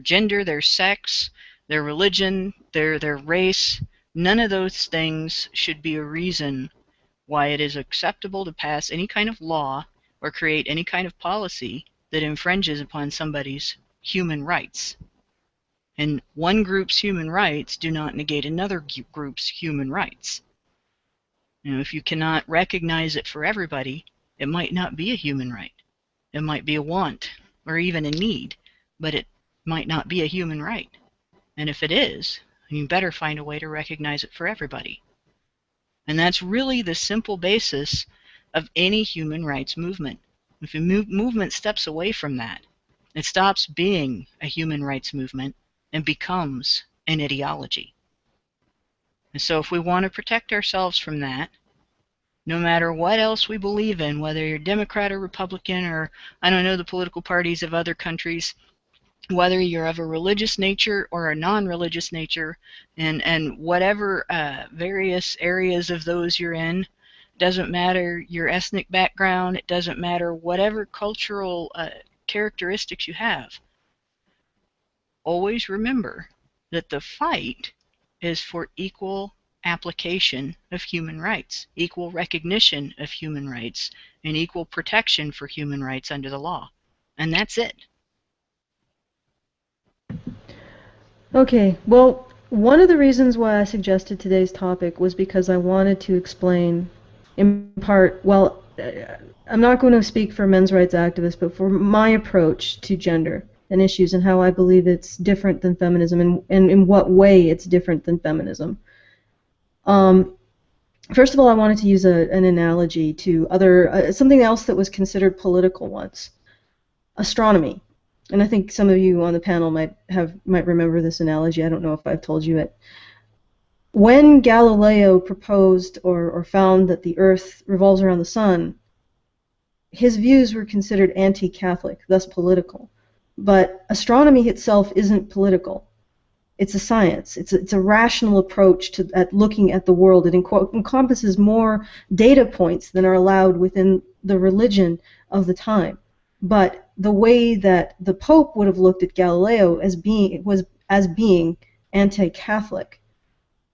gender, their sex, their religion, their race. None of those things should be a reason why it is acceptable to pass any kind of law or create any kind of policy that infringes upon somebody's human rights. And one group's human rights do not negate another group's human rights. If you cannot recognize it for everybody, it might not be a human right. It might be a want or even a need, but it might not be a human right. And if it is, you better find a way to recognize it for everybody. And that's really the simple basis of any human rights movement. If a movement steps away from that, it stops being a human rights movement and becomes an ideology. And so if we want to protect ourselves from that, no matter what else we believe in, whether you're Democrat or Republican or, I don't know, the political parties of other countries, whether you're of a religious nature or a non-religious nature, and whatever various areas of those you're in, doesn't matter your ethnic background, it doesn't matter whatever cultural characteristics you have, always remember that the fight is for equal application of human rights, equal recognition of human rights, and equal protection for human rights under the law. And that's it. Okay, well, one of the reasons why I suggested today's topic was because I wanted to explain, in part, well, I'm not going to speak for men's rights activists, but for my approach to gender and issues and how I believe it's different than feminism and in what way it's different than feminism. First of all, I wanted to use an analogy to something else that was considered political once, astronomy. And I think some of you on the panel might remember this analogy. I don't know if I've told you it. When Galileo proposed or found that the Earth revolves around the sun, his views were considered anti-Catholic, thus political. But astronomy itself isn't political. It's a science. It's a rational approach at looking at the world. It encompasses more data points than are allowed within the religion of the time. But the way that the Pope would have looked at Galileo as being anti-Catholic,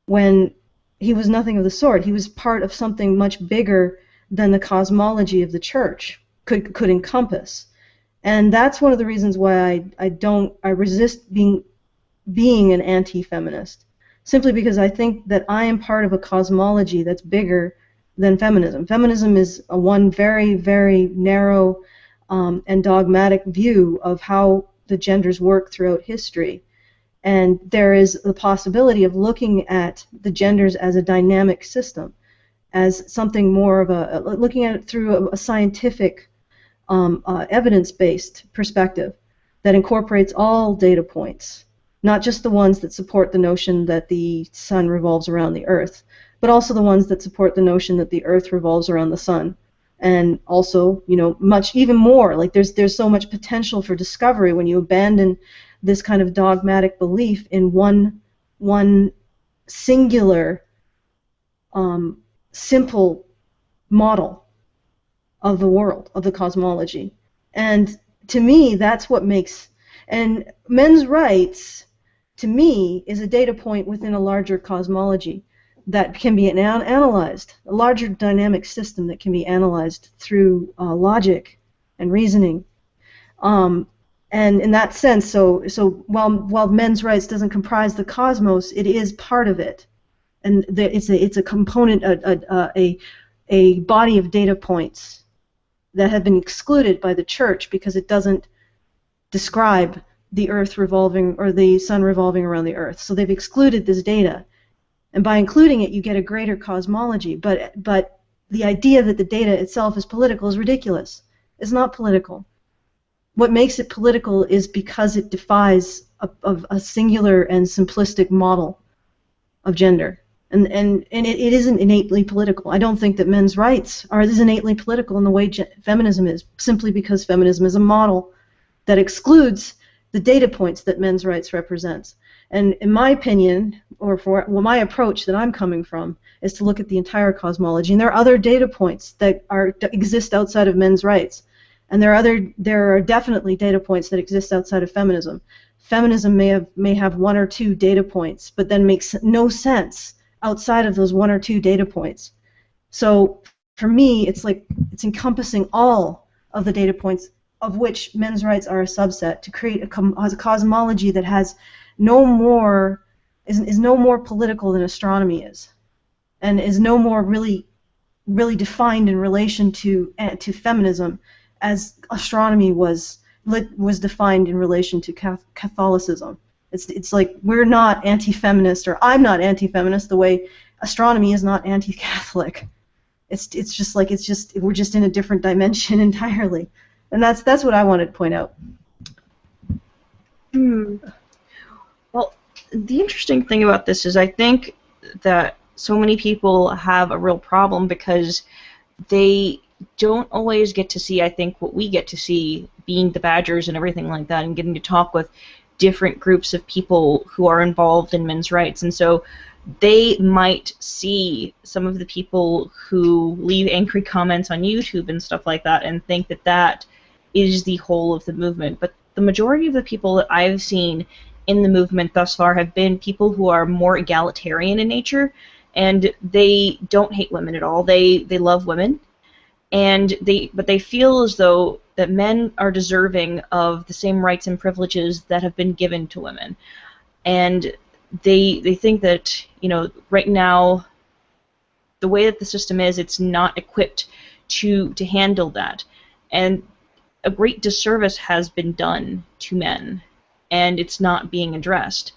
when he was nothing of the sort. He was part of something much bigger than the cosmology of the church could encompass. And that's one of the reasons why I resist being an anti-feminist, simply because I think that I am part of a cosmology that's bigger than feminism. Feminism is a one very, very narrow and dogmatic view of how the genders work throughout history. And there is the possibility of looking at the genders as a dynamic system, as something more of looking at it through a scientific, evidence-based perspective that incorporates all data points, not just the ones that support the notion that the sun revolves around the earth, but also the ones that support the notion that the earth revolves around the sun. And also, much even more, like there's so much potential for discovery when you abandon this kind of dogmatic belief in one singular, simple model of the world, of the cosmology. And to me, that's what makes, and men's rights, to me, is a data point within a larger cosmology that can be analyzed, a larger dynamic system that can be analyzed through logic and reasoning. And in that sense, so while men's rights doesn't comprise the cosmos, it is part of it, and it's a component, a body of data points that have been excluded by the church because it doesn't describe the earth revolving or the sun revolving around the earth. So they've excluded this data, and by including it, you get a greater cosmology. But the idea that the data itself is political is ridiculous. It's not political. What makes it political is because it defies a singular and simplistic model of gender. And it isn't innately political. I don't think that men's rights are as innately political in the way feminism is, simply because feminism is a model that excludes the data points that men's rights represents. And in my opinion, my approach that I'm coming from, is to look at the entire cosmology. And there are other data points that exist outside of men's rights. And there are definitely data points that exist outside of feminism. Feminism may have one or two data points, but then makes no sense outside of those one or two data points. So for me, it's encompassing all of the data points of which men's rights are a subset to create a cosmology that has is no more political than astronomy is, and is no more really defined in relation to feminism as astronomy was defined in relation to Catholicism. It's like we're not anti-feminist, or I'm not anti-feminist the way astronomy is not anti-Catholic. It's just we're just in a different dimension entirely, and that's what I wanted to point out. Well, the interesting thing about this is I think that so many people have a real problem because they don't always get to see, I think, what we get to see, being the Badgers and everything like that, and getting to talk with different groups of people who are involved in men's rights. And so they might see some of the people who leave angry comments on YouTube and stuff like that and think that that is the whole of the movement. But the majority of the people that I've seen in the movement thus far have been people who are more egalitarian in nature, and they don't hate women at all. They love women, and but they feel as though that men are deserving of the same rights and privileges that have been given to women. And they think that, right now, the way that the system is, it's not equipped to handle that. And a great disservice has been done to men, and it's not being addressed.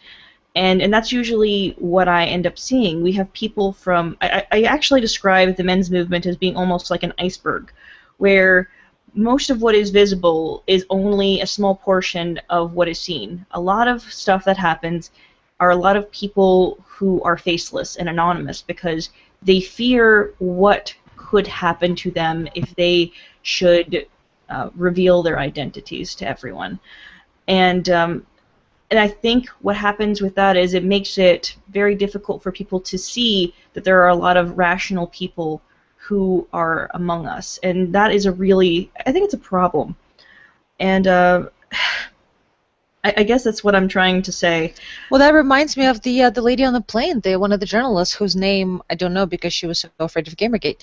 And that's usually what I end up seeing. We have people from... I actually describe the men's movement as being almost like an iceberg, where most of what is visible is only a small portion of what is seen. A lot of stuff that happens are a lot of people who are faceless and anonymous because they fear what could happen to them if they should reveal their identities to everyone. And I think what happens with that is it makes it very difficult for people to see that there are a lot of rational people who are among us, and that is I think it's a problem. And I guess that's what I'm trying to say. Well, that reminds me of the lady on the plane, one of the journalists whose name I don't know because she was so afraid of Gamergate,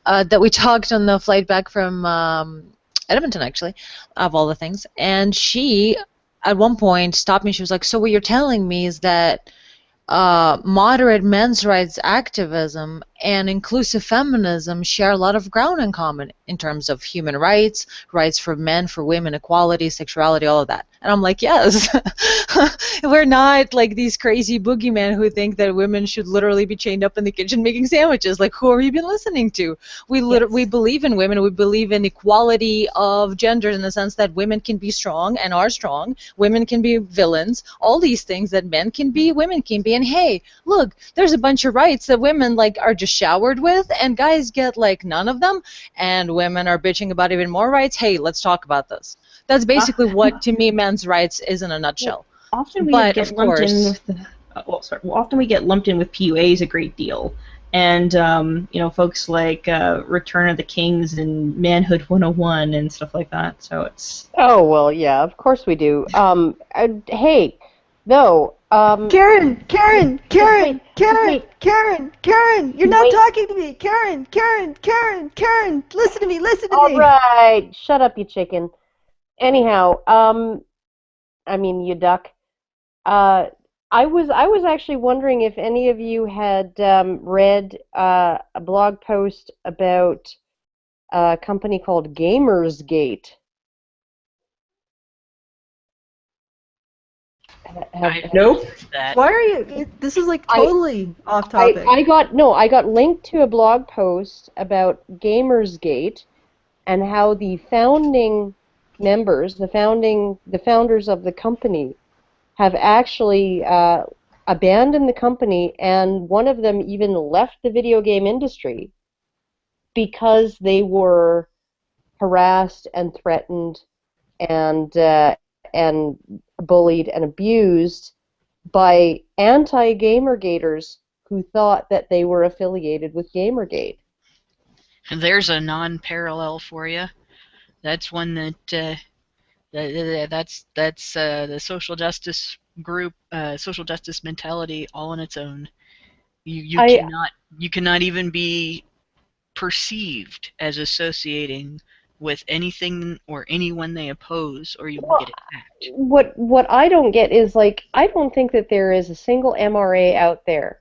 that we talked on the flight back from Edmonton, actually, of all the things. And she, at one point, stopped me. She was like, "So what you're telling me is that moderate men's rights activism and inclusive feminism share a lot of ground in common in terms of human rights, rights for men, for women, equality, sexuality, all of that." And I'm like, yes, we're not like these crazy boogeymen who think that women should literally be chained up in the kitchen making sandwiches. Like, who have you been listening to? We believe in women. We believe in equality of genders in the sense that women can be strong and are strong. Women can be villains. All these things that men can be, women can be. And hey, look, there's a bunch of rights that women like are just showered with, and guys get like none of them. And women are bitching about even more rights. Hey, let's talk about this. That's basically what, to me, men's rights is in a nutshell. Often we But get of lumped in course, with often we get lumped in with PUAs a great deal, and folks like Return of the Kings and Manhood 101 and stuff like that. So it's Oh, well, yeah, of course we do. Hey, though, Karen, Karen, Karen, wait, Karen, wait, Karen, Karen, you're not wait. talking to me. Karen, Karen, Karen, Karen, listen to me, listen to All me. right, shut up, you chicken. Anyhow, you duck. Uh, I was actually wondering if any of you had read a blog post about a company called Gamersgate. nope. That Why are you? This is like I- totally off topic. I got linked to a blog post about Gamersgate and how the founding members, the founders of the company, have actually abandoned the company, and one of them even left the video game industry because they were harassed and threatened and bullied and abused by anti-Gamergaters who thought that they were affiliated with Gamergate. there's a non-parallel for you. That's one that's the social justice group, social justice mentality all on its own. You I cannot even be perceived as associating with anything or anyone they oppose, or you will well, get attacked. what I don't get is, like, I don't think that there is a single MRA out there,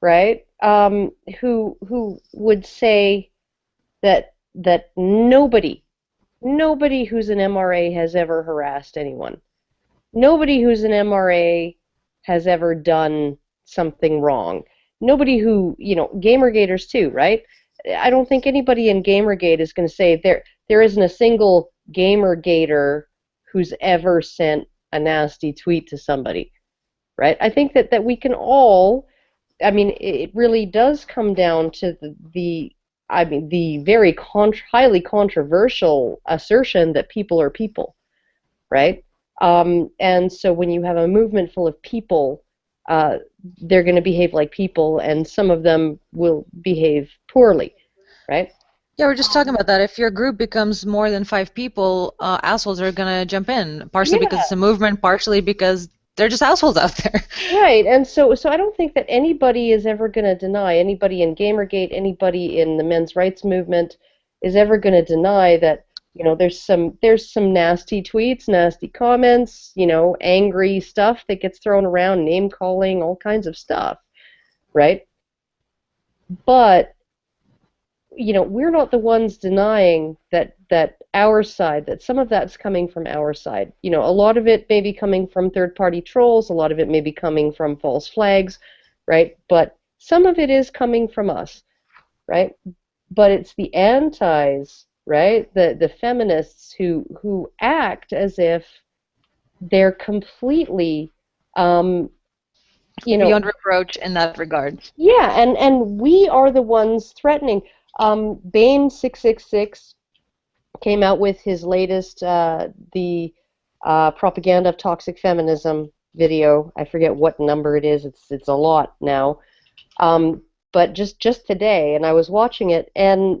right? Who would say that nobody who's an MRA has ever harassed anyone. Nobody who's an MRA has ever done something wrong. Nobody who, Gamergaters too, right? I don't think anybody in Gamergate is going to say there isn't a single Gamergater who's ever sent a nasty tweet to somebody, right? I think that we can all, it really does come down to the very highly controversial assertion that people are people, right? And so when you have a movement full of people, they're going to behave like people, and some of them will behave poorly, right? yeah, we're just talking about that. If your group becomes more than 5 people, assholes are gonna jump in, partially because Yeah, it's a movement, partially because they're just assholes out there. right. And so I don't think that anybody is ever going to deny, anybody in Gamergate, anybody in the men's rights movement is ever going to deny that, there's some nasty tweets, nasty comments, angry stuff that gets thrown around, name calling, all kinds of stuff, right? But we're not the ones denying that our side, that some of that's coming from our side. A lot of it may be coming from third-party trolls, a lot of it may be coming from false flags, right? But some of it is coming from us, right? But it's the antis, right? The feminists who act as if they're completely, um, Beyond reproach in that regard. yeah, and we are the ones threatening. Bane666 came out with his latest, the propaganda of toxic feminism video. I forget what number it is. It's a lot now. But just today, and I was watching it, and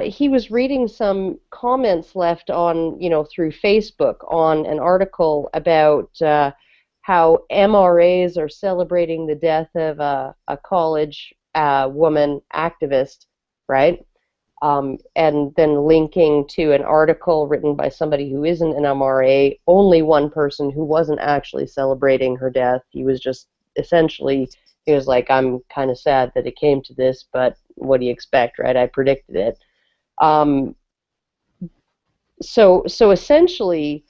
he was reading some comments left on, through Facebook on an article about how MRAs are celebrating the death of a college woman activist, right? And then linking to an article written by somebody who isn't an MRA, only one person who wasn't actually celebrating her death. He was just essentially, he was like, I'm kind of sad that it came to this, but what do you expect, right? I predicted it. Um, so essentially,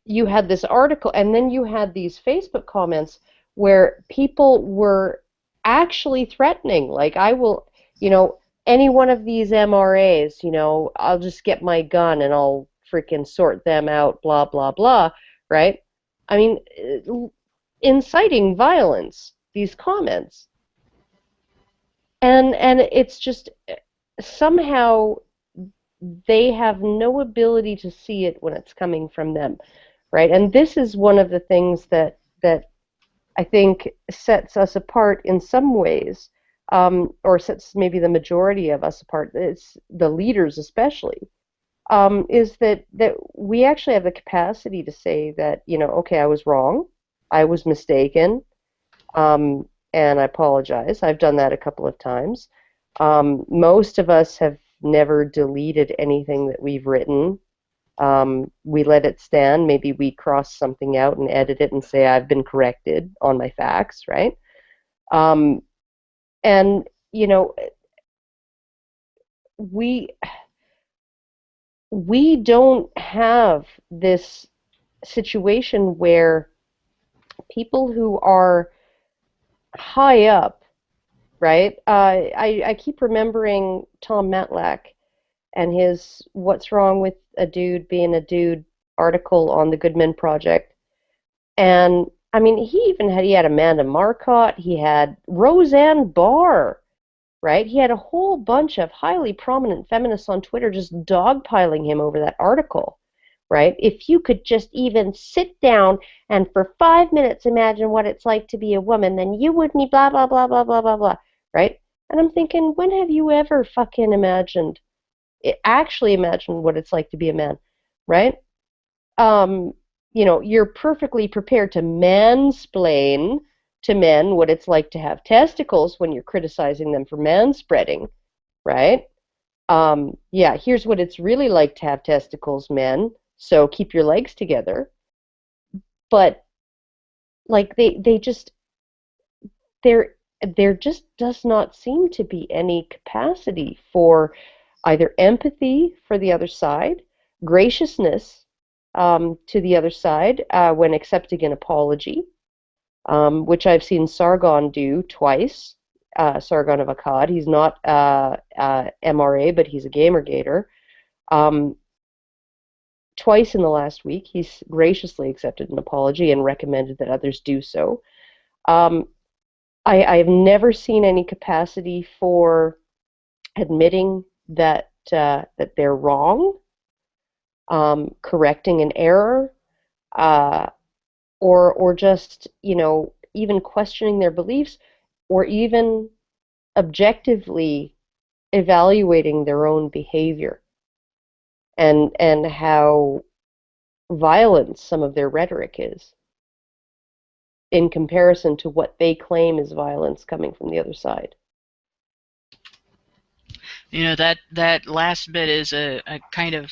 you had this article, and then you had these Facebook comments where people were actually threatening, like, I will, any one of these MRAs, I'll just get my gun and I'll freaking sort them out, blah, blah, blah, right? I mean, inciting violence, these comments. And it's just somehow they have no ability to see it when it's coming from them, right? And this is one of the things that I think sets us apart in some ways, or sets maybe the majority of us apart. It's the leaders especially, is that we actually have the capacity to say that, okay, I was wrong, I was mistaken, and I apologize. I've done that a couple of times. Most of us have never deleted anything that we've written. We let it stand. Maybe we cross something out and edit it and say, I've been corrected on my facts, right? And, we don't have this situation where people who are high up, right? I keep remembering Tom Matlack and his "What's Wrong with a Dude Being a Dude" article on the Good Men Project. And I mean, he had Amanda Marcotte, he had Roseanne Barr, right? He had a whole bunch of highly prominent feminists on Twitter just dogpiling him over that article, right? If you could just even sit down and for 5 minutes imagine what it's like to be a woman, then you wouldn't be blah, blah, blah, blah, blah, blah, blah, right? And I'm thinking, when have you ever fucking actually imagined what it's like to be a man, right? You're perfectly prepared to mansplain to men what it's like to have testicles when you're criticizing them for manspreading, right? Yeah, here's what it's really like to have testicles, men. So keep your legs together. But like there just does not seem to be any capacity for either empathy for the other side, graciousness to the other side when accepting an apology, which I've seen Sargon do twice. Sargon of Akkad. He's not MRA, but he's a Gamergator. Twice in the last week, he's graciously accepted an apology and recommended that others do so. I've never seen any capacity for admitting that they're wrong, correcting an error, or just even questioning their beliefs, or even objectively evaluating their own behavior and how violent some of their rhetoric is in comparison to what they claim is violence coming from the other side. That last bit is a kind of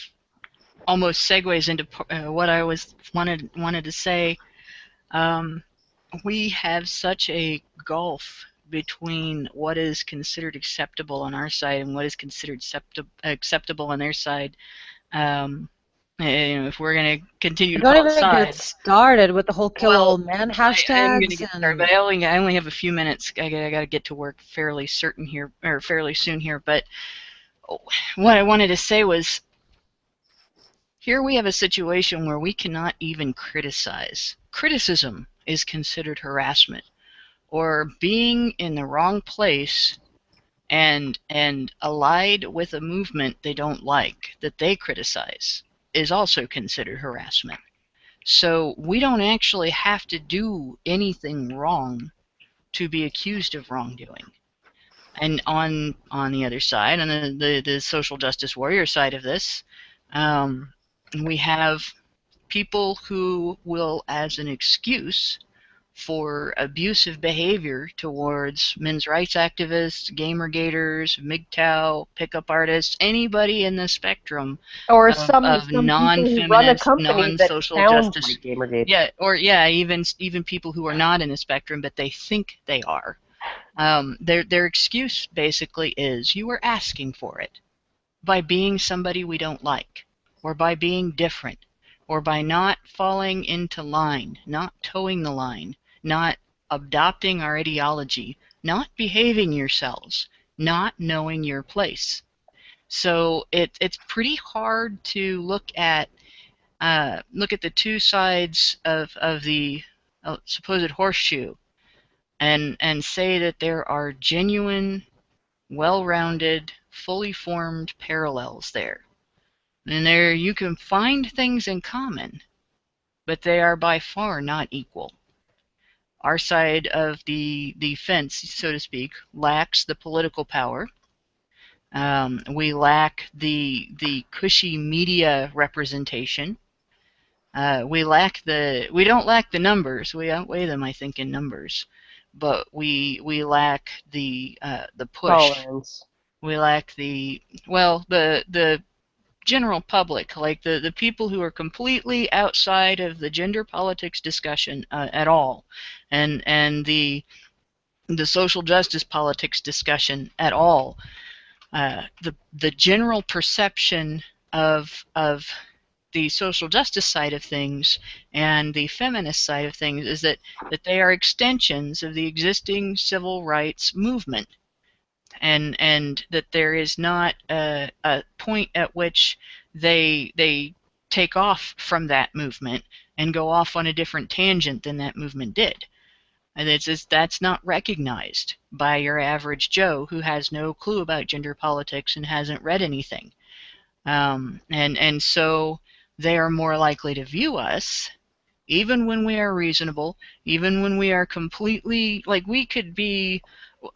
almost segues into what I wanted to say. We have such a gulf between what is considered acceptable on our side and what is considered acceptable on their side. If we're going to continue to Don't call even sides, get started with the whole kill well, old man I'm going to hashtags. get started, but I only have a few minutes. I got to get to work fairly soon here. But what I wanted to say was, here we have a situation where we cannot even criticize. Criticism is considered harassment, or being in the wrong place and allied with a movement they don't like that they criticize is also considered harassment. So we don't actually have to do anything wrong to be accused of wrongdoing. And on the other side, on the social justice warrior side of this, we have people who will, as an excuse for abusive behavior towards men's rights activists, gamergaters, MGTOW, pickup artists, anybody in the spectrum Or of some people who run a non-feminist, company that non-social sounds justice. like Gamergate. Yeah, or yeah, even people who are not in the spectrum, but they think they are. Their excuse basically is you were asking for it by being somebody we don't like, or by being different, or by not falling into line, not towing the line, not adopting our ideology, not behaving yourselves, not knowing your place. So it's pretty hard to look at the two sides of the supposed horseshoe and say that there are genuine, well-rounded, fully formed parallels there. And there you can find things in common, but they are by far not equal. Our side of the fence, so to speak, lacks the political power. We lack the cushy media representation. We don't lack the numbers. We outweigh them, I think, in numbers, but we lack the push. Tolerance. We lack the general public, like the people who are completely outside of the gender politics discussion at all, and the social justice politics discussion at all. The general perception of the social justice side of things and the feminist side of things is that they are extensions of the existing civil rights movement, and that there is not a point at which they take off from that movement and go off on a different tangent than that movement did. And that's not recognized by your average Joe who has no clue about gender politics and hasn't read anything. And so they are more likely to view us, even when we are reasonable, even when we are completely, like, we could be,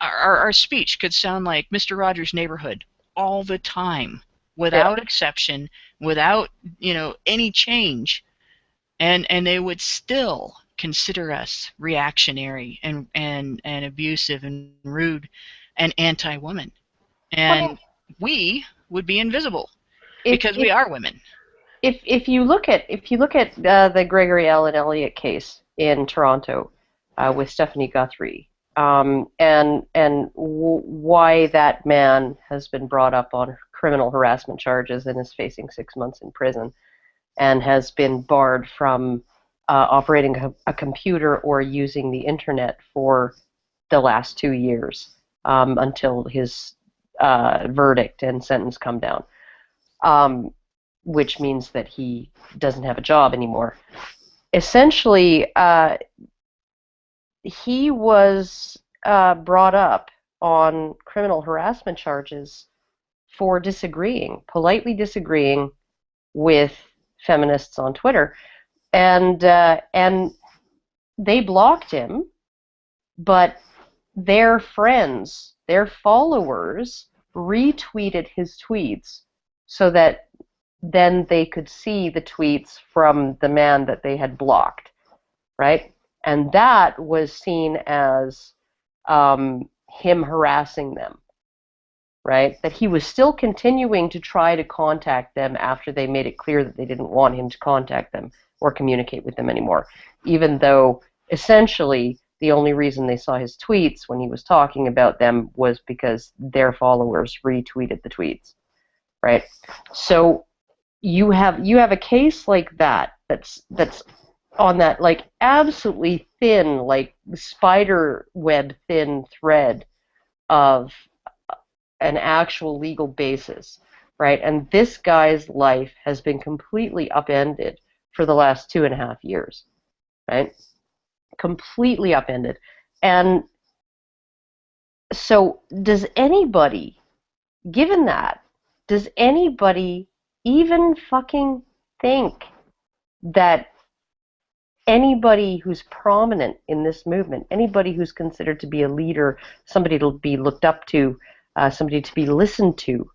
our speech could sound like Mr. Rogers' Neighborhood all the time, Yeah. without exception, without, any change, and they would still consider us reactionary and abusive and rude and anti-woman. Well, I mean, And we would be invisible if because we if are women. if you look at the Gregory Allen Elliott case in Toronto with Stephanie Guthrie, why that man has been brought up on criminal harassment charges and is facing 6 months in prison, and has been barred from operating a computer or using the internet for the last 2 years until his verdict and sentence come down. Which means that he doesn't have a job anymore. Essentially, he was brought up on criminal harassment charges for politely disagreeing with feminists on Twitter, and they blocked him, but their friends, their followers, retweeted his tweets so that then they could see the tweets from the man that they had blocked, right? And that was seen as him harassing them, right? That he was still continuing to try to contact them after they made it clear that they didn't want him to contact them or communicate with them anymore, even though essentially the only reason they saw his tweets when he was talking about them was because their followers retweeted the tweets, right? So you have a case like that's on that, like, absolutely thin, like spider web thin thread of an actual legal basis, right? And this guy's life has been completely upended for the last 2.5 years, right? Completely upended. And so does anybody, given that, does anybody even fucking think that anybody who's prominent in this movement, anybody who's considered to be a leader, somebody to be looked up to, somebody to be listened to,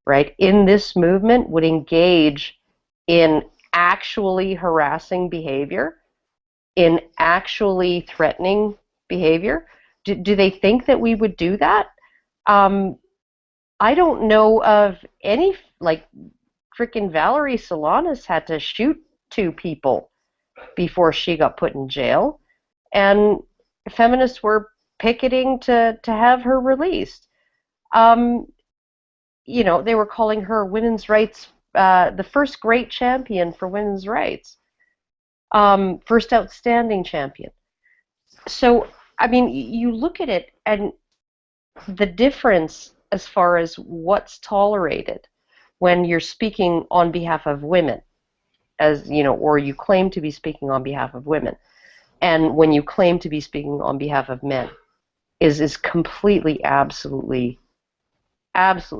right, in this movement would engage in actually harassing behavior, in actually threatening behavior. Do they think that we would do that? I don't know of any, like, frickin' Valerie Solanas had to shoot 2 people before she got put in jail, and feminists were picketing to have her released. You know, they were calling her women's rights, the first great champion for women's rights, first outstanding champion. So, I mean, you look at it, and the difference as far as what's tolerated when you're speaking on behalf of women, as you know, or you claim to be speaking on behalf of women, and when you claim to be speaking on behalf of men, is completely, absolutely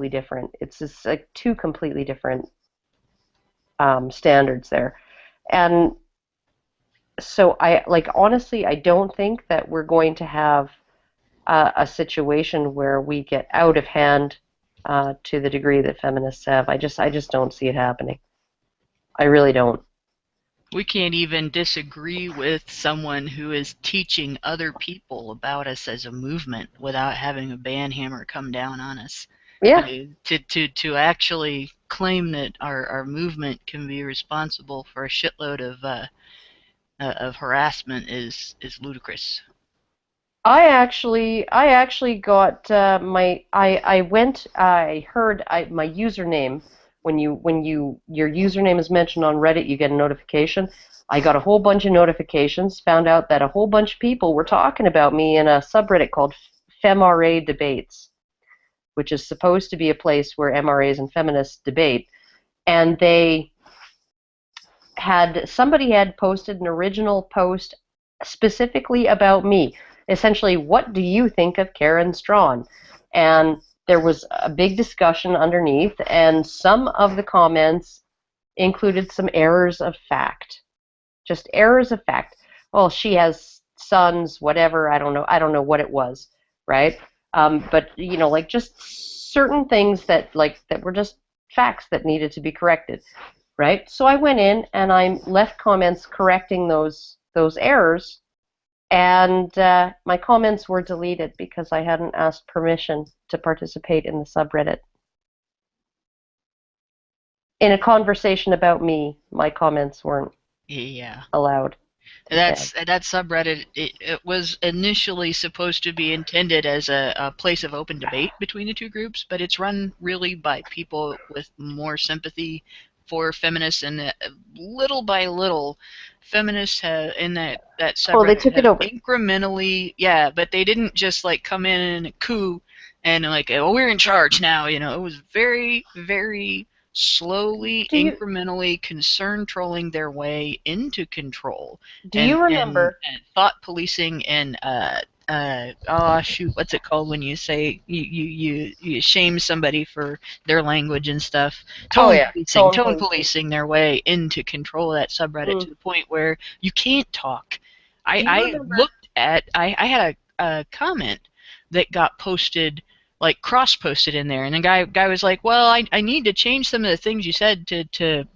different. It's just like 2 completely different standards there. And so honestly, I don't think that we're going to have a situation where we get out of hand to the degree that feminists have. I just don't see it happening. I really don't. We can't even disagree with someone who is teaching other people about us as a movement without having a banhammer come down on us. Yeah. I mean, to actually claim that our movement can be responsible for a shitload of harassment is ludicrous. I actually got I heard my username, when your username is mentioned on Reddit, you get a notification. I got a whole bunch of notifications, found out that a whole bunch of people were talking about me in a subreddit called FemRA Debates, which is supposed to be a place where MRAs and feminists debate. And somebody had posted an original post specifically about me. Essentially, what do you think of Karen Strawn? And there was a big discussion underneath, and some of the comments included some errors of fact. Just errors of fact. Well, she has sons, whatever, I don't know what it was, right? But, you know, like, just certain things that were just facts that needed to be corrected, right? So I went in and I left comments correcting those errors, and my comments were deleted because I hadn't asked permission to participate in the subreddit. In a conversation about me, my comments weren't allowed. That subreddit, it was initially supposed to be intended as a place of open debate between the 2 groups, but it's run really by people with more sympathy for feminists, and little by little, feminists have in that subreddit they took it over incrementally, but they didn't just like come in and coup and like, oh, we're in charge now. You know, it was very, very slowly, incrementally concern trolling their way into control. Do you remember? And thought policing and what's it called when you say you shame somebody for their language and stuff? Tone policing their way into control of that subreddit to the point where you can't talk. I looked at, I had a comment that got posted, like cross-posted in there, and the guy was like, well, I need to change some of the things you said to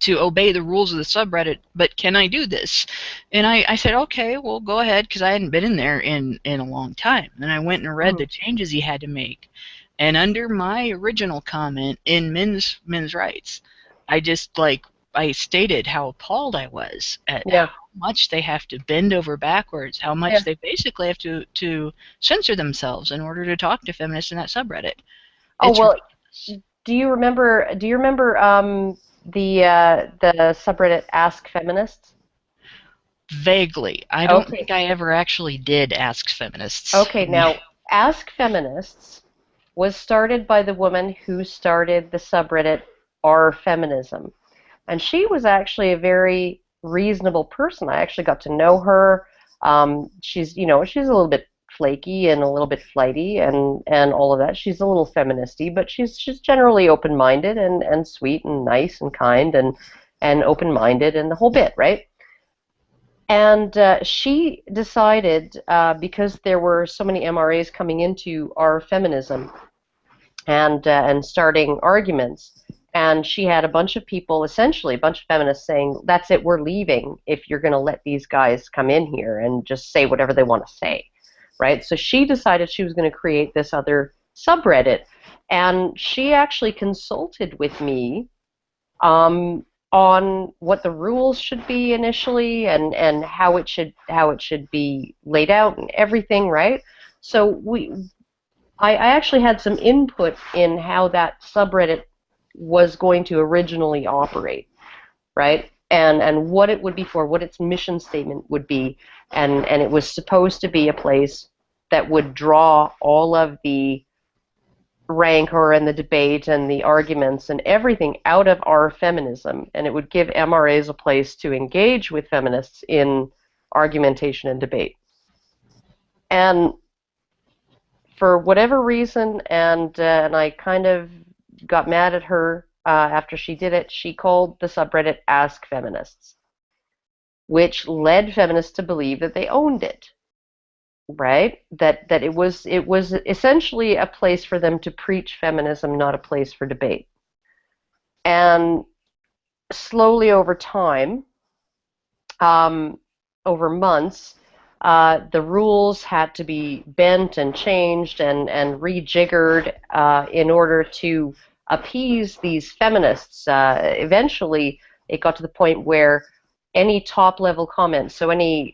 obey the rules of the subreddit, but can I do this? And I said, okay, well, go ahead, because I hadn't been in there in a long time. And I went and read the changes he had to make. And under my original comment in men's rights, I just I stated how appalled I was at how much they have to bend over backwards, how much they basically have to censor themselves in order to talk to feminists in that subreddit. Ridiculous. Do you remember the subreddit Ask Feminists? Vaguely. I don't think I ever actually did Ask Feminists. Okay, now Ask Feminists was started by the woman who started the subreddit R Feminism. And she was actually a very reasonable person. I actually got to know her. She's a little bit flaky and a little bit flighty and all of that. She's a little feministy, but she's generally open-minded and sweet and nice and kind and open-minded and the whole bit, right? And she decided, because there were so many MRAs coming into our feminism and starting arguments, and she had a bunch of people, essentially a bunch of feminists, saying, "That's it, we're leaving if you're going to let these guys come in here and just say whatever they want to say," right? So she decided she was going to create this other subreddit, and she actually consulted with me on what the rules should be initially and how it should be laid out and everything, right? So I actually had some input in how that subreddit was going to originally operate, right? And what it would be for, what its mission statement would be, and it was supposed to be a place that would draw all of the rancor and the debate and the arguments and everything out of our feminism, and it would give MRAs a place to engage with feminists in argumentation and debate. And for whatever reason, and I kind of got mad at her after she did it, she called the subreddit Ask Feminists, which led feminists to believe that they owned it. Right? That it was essentially a place for them to preach feminism, not a place for debate. And slowly over time, over months, the rules had to be bent and changed and rejiggered in order to appease these feminists. Eventually, it got to the point where any top-level comments, so any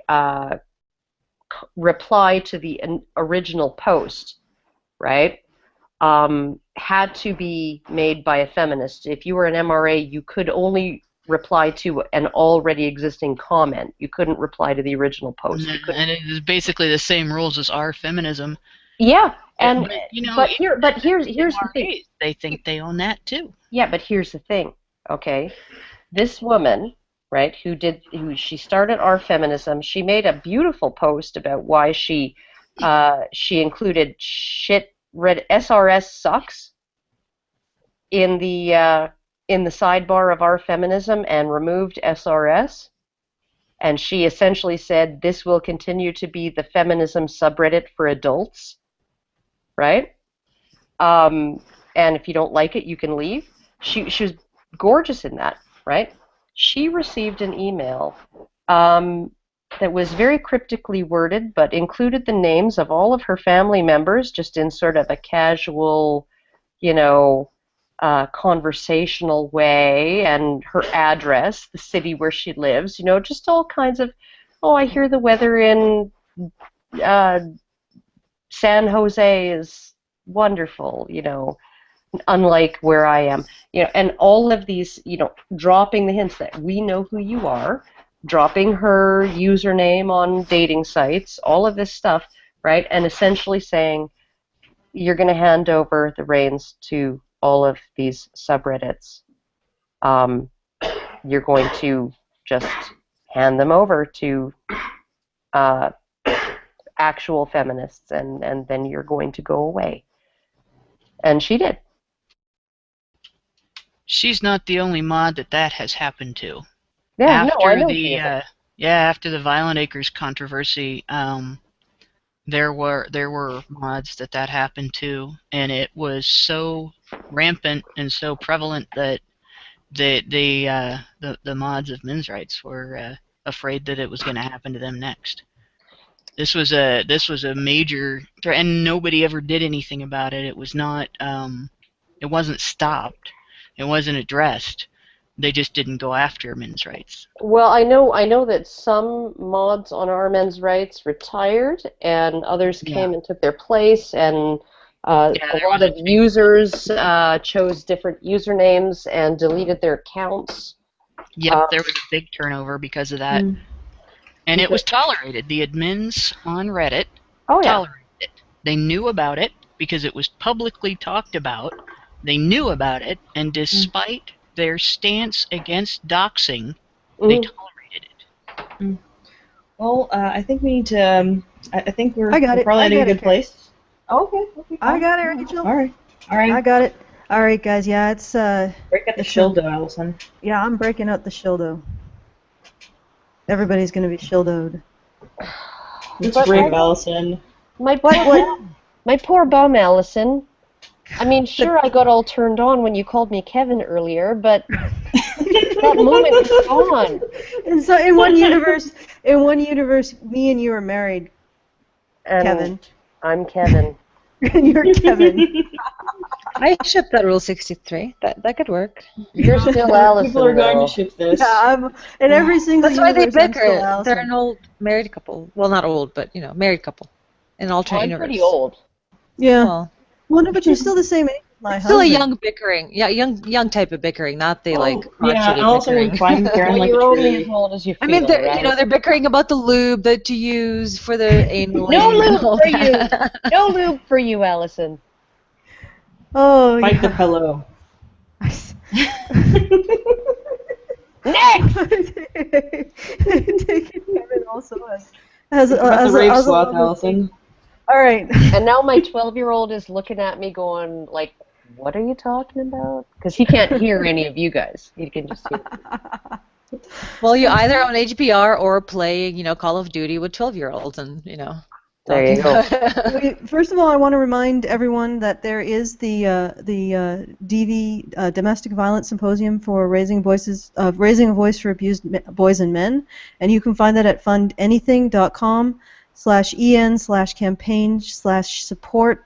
reply to the original post, right, had to be made by a feminist. If you were an MRA, you could only reply to an already existing comment. You couldn't reply to the original post. And it is basically the same rules as our feminism. Yeah, but, you know, here's the thing. They think they own that too. Yeah, but here's the thing. Okay, this woman, right, who she started our feminism. She made a beautiful post about why she included read SRS sucks in the sidebar of our feminism and removed SRS. And she essentially said this will continue to be the feminism subreddit for adults, right? And if you don't like it, you can leave. She was gorgeous in that, right? She received an email that was very cryptically worded, but included the names of all of her family members, just in sort of a casual, conversational way, and her address, the city where she lives, just all kinds of, oh, I hear the weather in San Jose is wonderful, unlike where I am, and all of these, dropping the hints that we know who you are, dropping her username on dating sites, all of this stuff, right, and essentially saying you're going to hand over the reins to all of these subreddits. You're going to just hand them over to actual feminists, and then you're going to go away. And she did. She's not the only mod that has happened to. Yeah, after I know after the Violent Acres controversy, there were mods that happened to, and it was so rampant and so prevalent that the mods of men's rights were afraid that it was going to happen to them next. This was a major threat, and nobody ever did anything about it. It was not. It wasn't stopped. It wasn't addressed. They just didn't go after men's rights. Well, I know that some mods on our men's rights retired, and others came and took their place, and a lot of users chose different usernames and deleted their accounts. Yep, there was a big turnover because of that. And it was tolerated. The admins on Reddit tolerated it. They knew about it because it was publicly talked about. They knew about it, and despite their stance against doxing, they tolerated it. Well, I think we need to. I think we're probably in a good place. Oh, okay. I got it, Rachel. All right. I got it. All right, guys. Yeah, it's break out the shildo, Allison. Yeah, I'm breaking out the shildo. Everybody's going to be shielded. It's But rape, Allison. my What? my poor bum, Allison. I mean, sure, I got all turned on when you called me Kevin earlier, but that moment is gone. And so in one universe, me and you are married, And Kevin. I'm Kevin. And you're Kevin. I ship that Rule 63. That could work. You're still Allison, People are going though. to ship this. Yeah, in every single That's why they universe, I'm still bicker. They're Allison. an old married couple. Well, not old, but married couple in an alternate I'm universe. pretty old. Yeah. Well, Well, no, but you're still the same age as my still a husband. young bickering. Yeah, young type of bickering, not the Yeah, crotchety Allison bickering. would find Karen Well, like you're a only as tree. old as you feel, I mean, they're right? they're bickering about the lube that to use for the anal. No and lube all for you. that. No lube for you, Allison. Oh, Bite the yeah. pillow. Next! Kevin also has Think about the rape a sloth, love of- Allison. All right. And now my 12-year-old is looking at me going, like, what are you talking about? Because he can't hear any of you guys. He can just hear me. Well, you either own HBR or play, Call of Duty with 12-year-olds, and There you go. First of all, I want to remind everyone that there is the DV Domestic Violence Symposium for raising a voice for abused boys and men, and you can find that at fundanything.com/en/campaign/support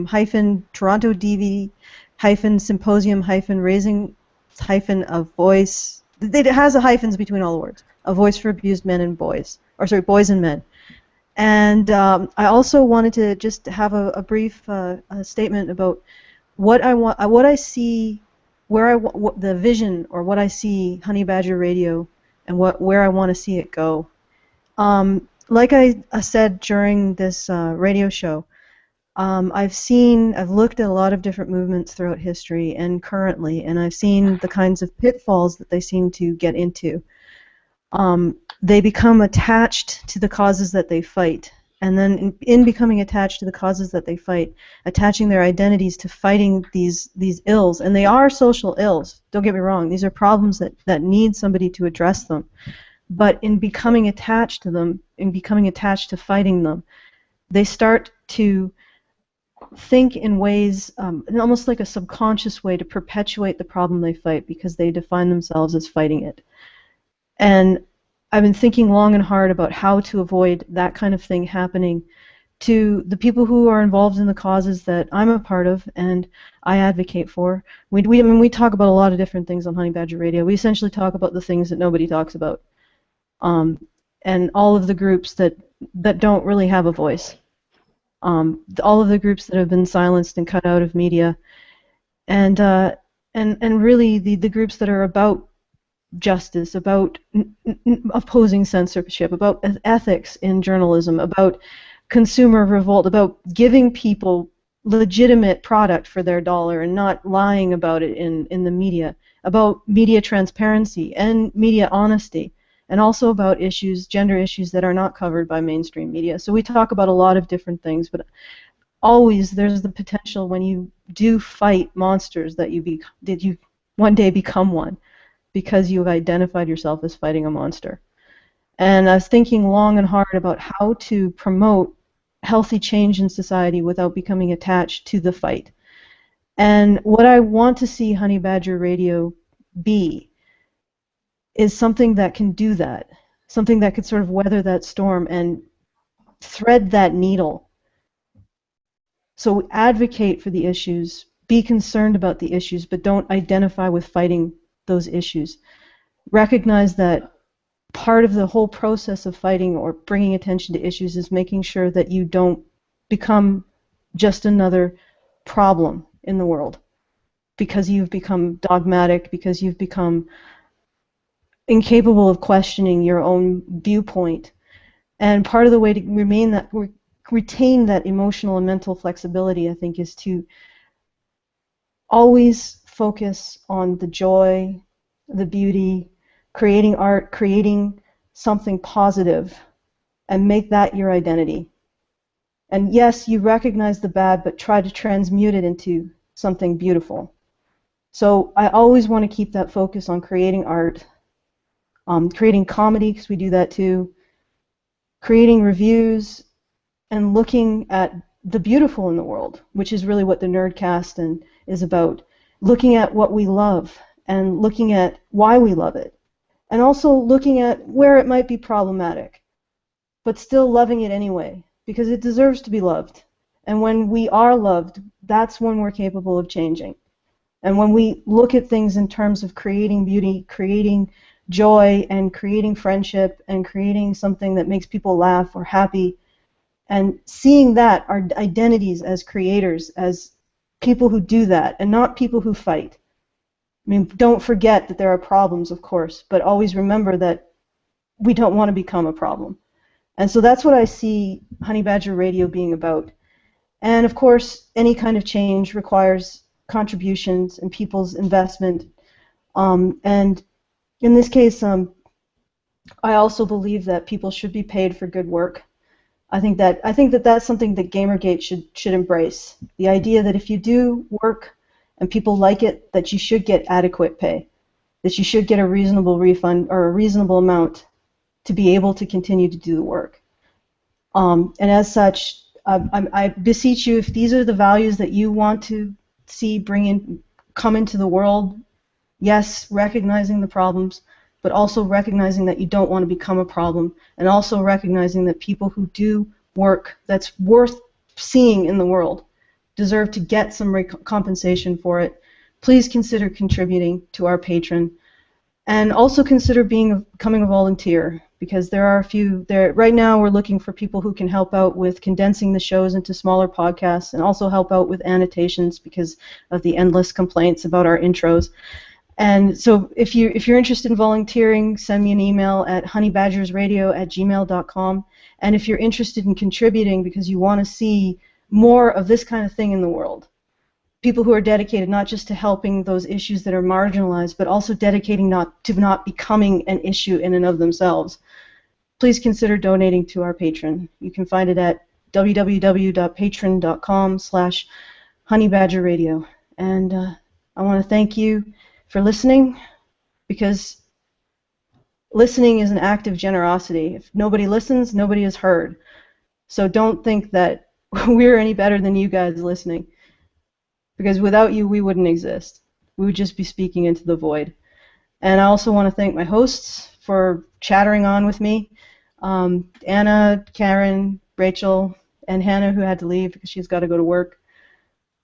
hyphen Toronto DV hyphen symposium hyphen raising hyphen a voice. It has a hyphens between all the words. A voice for abused men and boys, or sorry, boys and men. And I also wanted to just have a brief statement about what I see, the vision, or what I see Honey Badger Radio, and where I want to see it go. Like I said during this radio show, I've looked at a lot of different movements throughout history and currently, and I've seen the kinds of pitfalls that they seem to get into. They become attached to the causes that they fight, and then in becoming attached to the causes that they fight, attaching their identities to fighting these ills, and they are social ills, don't get me wrong, these are problems that need somebody to address them, but in becoming attached to them, in becoming attached to fighting them, they start to think in ways, almost like a subconscious way to perpetuate the problem they fight because they define themselves as fighting it. And I've been thinking long and hard about how to avoid that kind of thing happening to the people who are involved in the causes that I'm a part of and I advocate for. We talk about a lot of different things on Honey Badger Radio. We essentially talk about the things that nobody talks about, and all of the groups that don't really have a voice. All of the groups that have been silenced and cut out of media, and really the groups that are about justice, about opposing censorship, about ethics in journalism, about consumer revolt, about giving people legitimate product for their dollar and not lying about it in the media, about media transparency and media honesty, and also about gender issues that are not covered by mainstream media. So we talk about a lot of different things, but always there's the potential when you do fight monsters that you one day become one, because you've identified yourself as fighting a monster. And I was thinking long and hard about how to promote healthy change in society without becoming attached to the fight. And what I want to see Honey Badger Radio be is something that can do that, something that could sort of weather that storm and thread that needle. So advocate for the issues, be concerned about the issues, but don't identify with fighting those issues. Recognize that part of the whole process of fighting or bringing attention to issues is making sure that you don't become just another problem in the world because you've become dogmatic, because you've become incapable of questioning your own viewpoint. And part of the way to retain that emotional and mental flexibility, I think, is to always focus on the joy, the beauty, creating art, creating something positive, and make that your identity. And yes, you recognize the bad, but try to transmute it into something beautiful. So I always want to keep that focus on creating art, creating comedy, because we do that too, creating reviews, and looking at the beautiful in the world, which is really what the Nerdcast is about. Looking at what we love and looking at why we love it, and also looking at where it might be problematic, but still loving it anyway, because it deserves to be loved. And when we are loved, that's when we're capable of changing. And when we look at things in terms of creating beauty, creating joy, and creating friendship, and creating something that makes people laugh or happy, and seeing that our identities as creators, as people who do that, and not people who fight. I mean, don't forget that there are problems, of course, but always remember that we don't want to become a problem. And so that's what I see Honey Badger Radio being about. And of course, any kind of change requires contributions and people's investment. And in this case, I also believe that people should be paid for good work. I think that that's something that Gamergate should embrace. The idea that if you do work and people like it, that you should get adequate pay, that you should get a reasonable refund or a reasonable amount to be able to continue to do the work. And as such, I beseech you, if these are the values that you want to see come into the world, yes, recognizing the problems, but also recognizing that you don't want to become a problem, and also recognizing that people who do work that's worth seeing in the world deserve to get some compensation for it. Please consider contributing to our Patreon, and also consider becoming a volunteer, because there are a few there right now. We're looking for people who can help out with condensing the shows into smaller podcasts, and also help out with annotations because of the endless complaints about our intros. And so if you're interested in volunteering, send me an email at honeybadgersradio@gmail.com. And if you're interested in contributing because you want to see more of this kind of thing in the world, people who are dedicated not just to helping those issues that are marginalized, but also dedicating to not becoming an issue in and of themselves, please consider donating to our Patreon. You can find it at www.patreon.com/honeybadgerradio. And I want to thank you for listening, because listening is an act of generosity. If nobody listens, nobody is heard. So don't think that we're any better than you guys listening, because without you, we wouldn't exist. We would just be speaking into the void. And I also want to thank my hosts for chattering on with me, Anna, Karen, Rachel, and Hannah, who had to leave because she's got to go to work.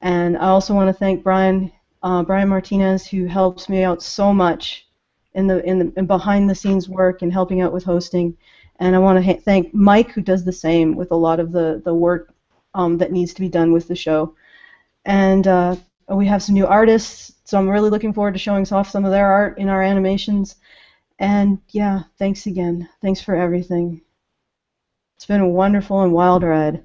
And I also want to thank Brian Martinez, who helps me out so much in behind the scenes work and helping out with hosting. And I want to thank Mike, who does the same with a lot of the work that needs to be done with the show. And we have some new artists, so I'm really looking forward to showing off some of their art in our animations. And yeah, thanks again. Thanks for everything. It's been a wonderful and wild ride.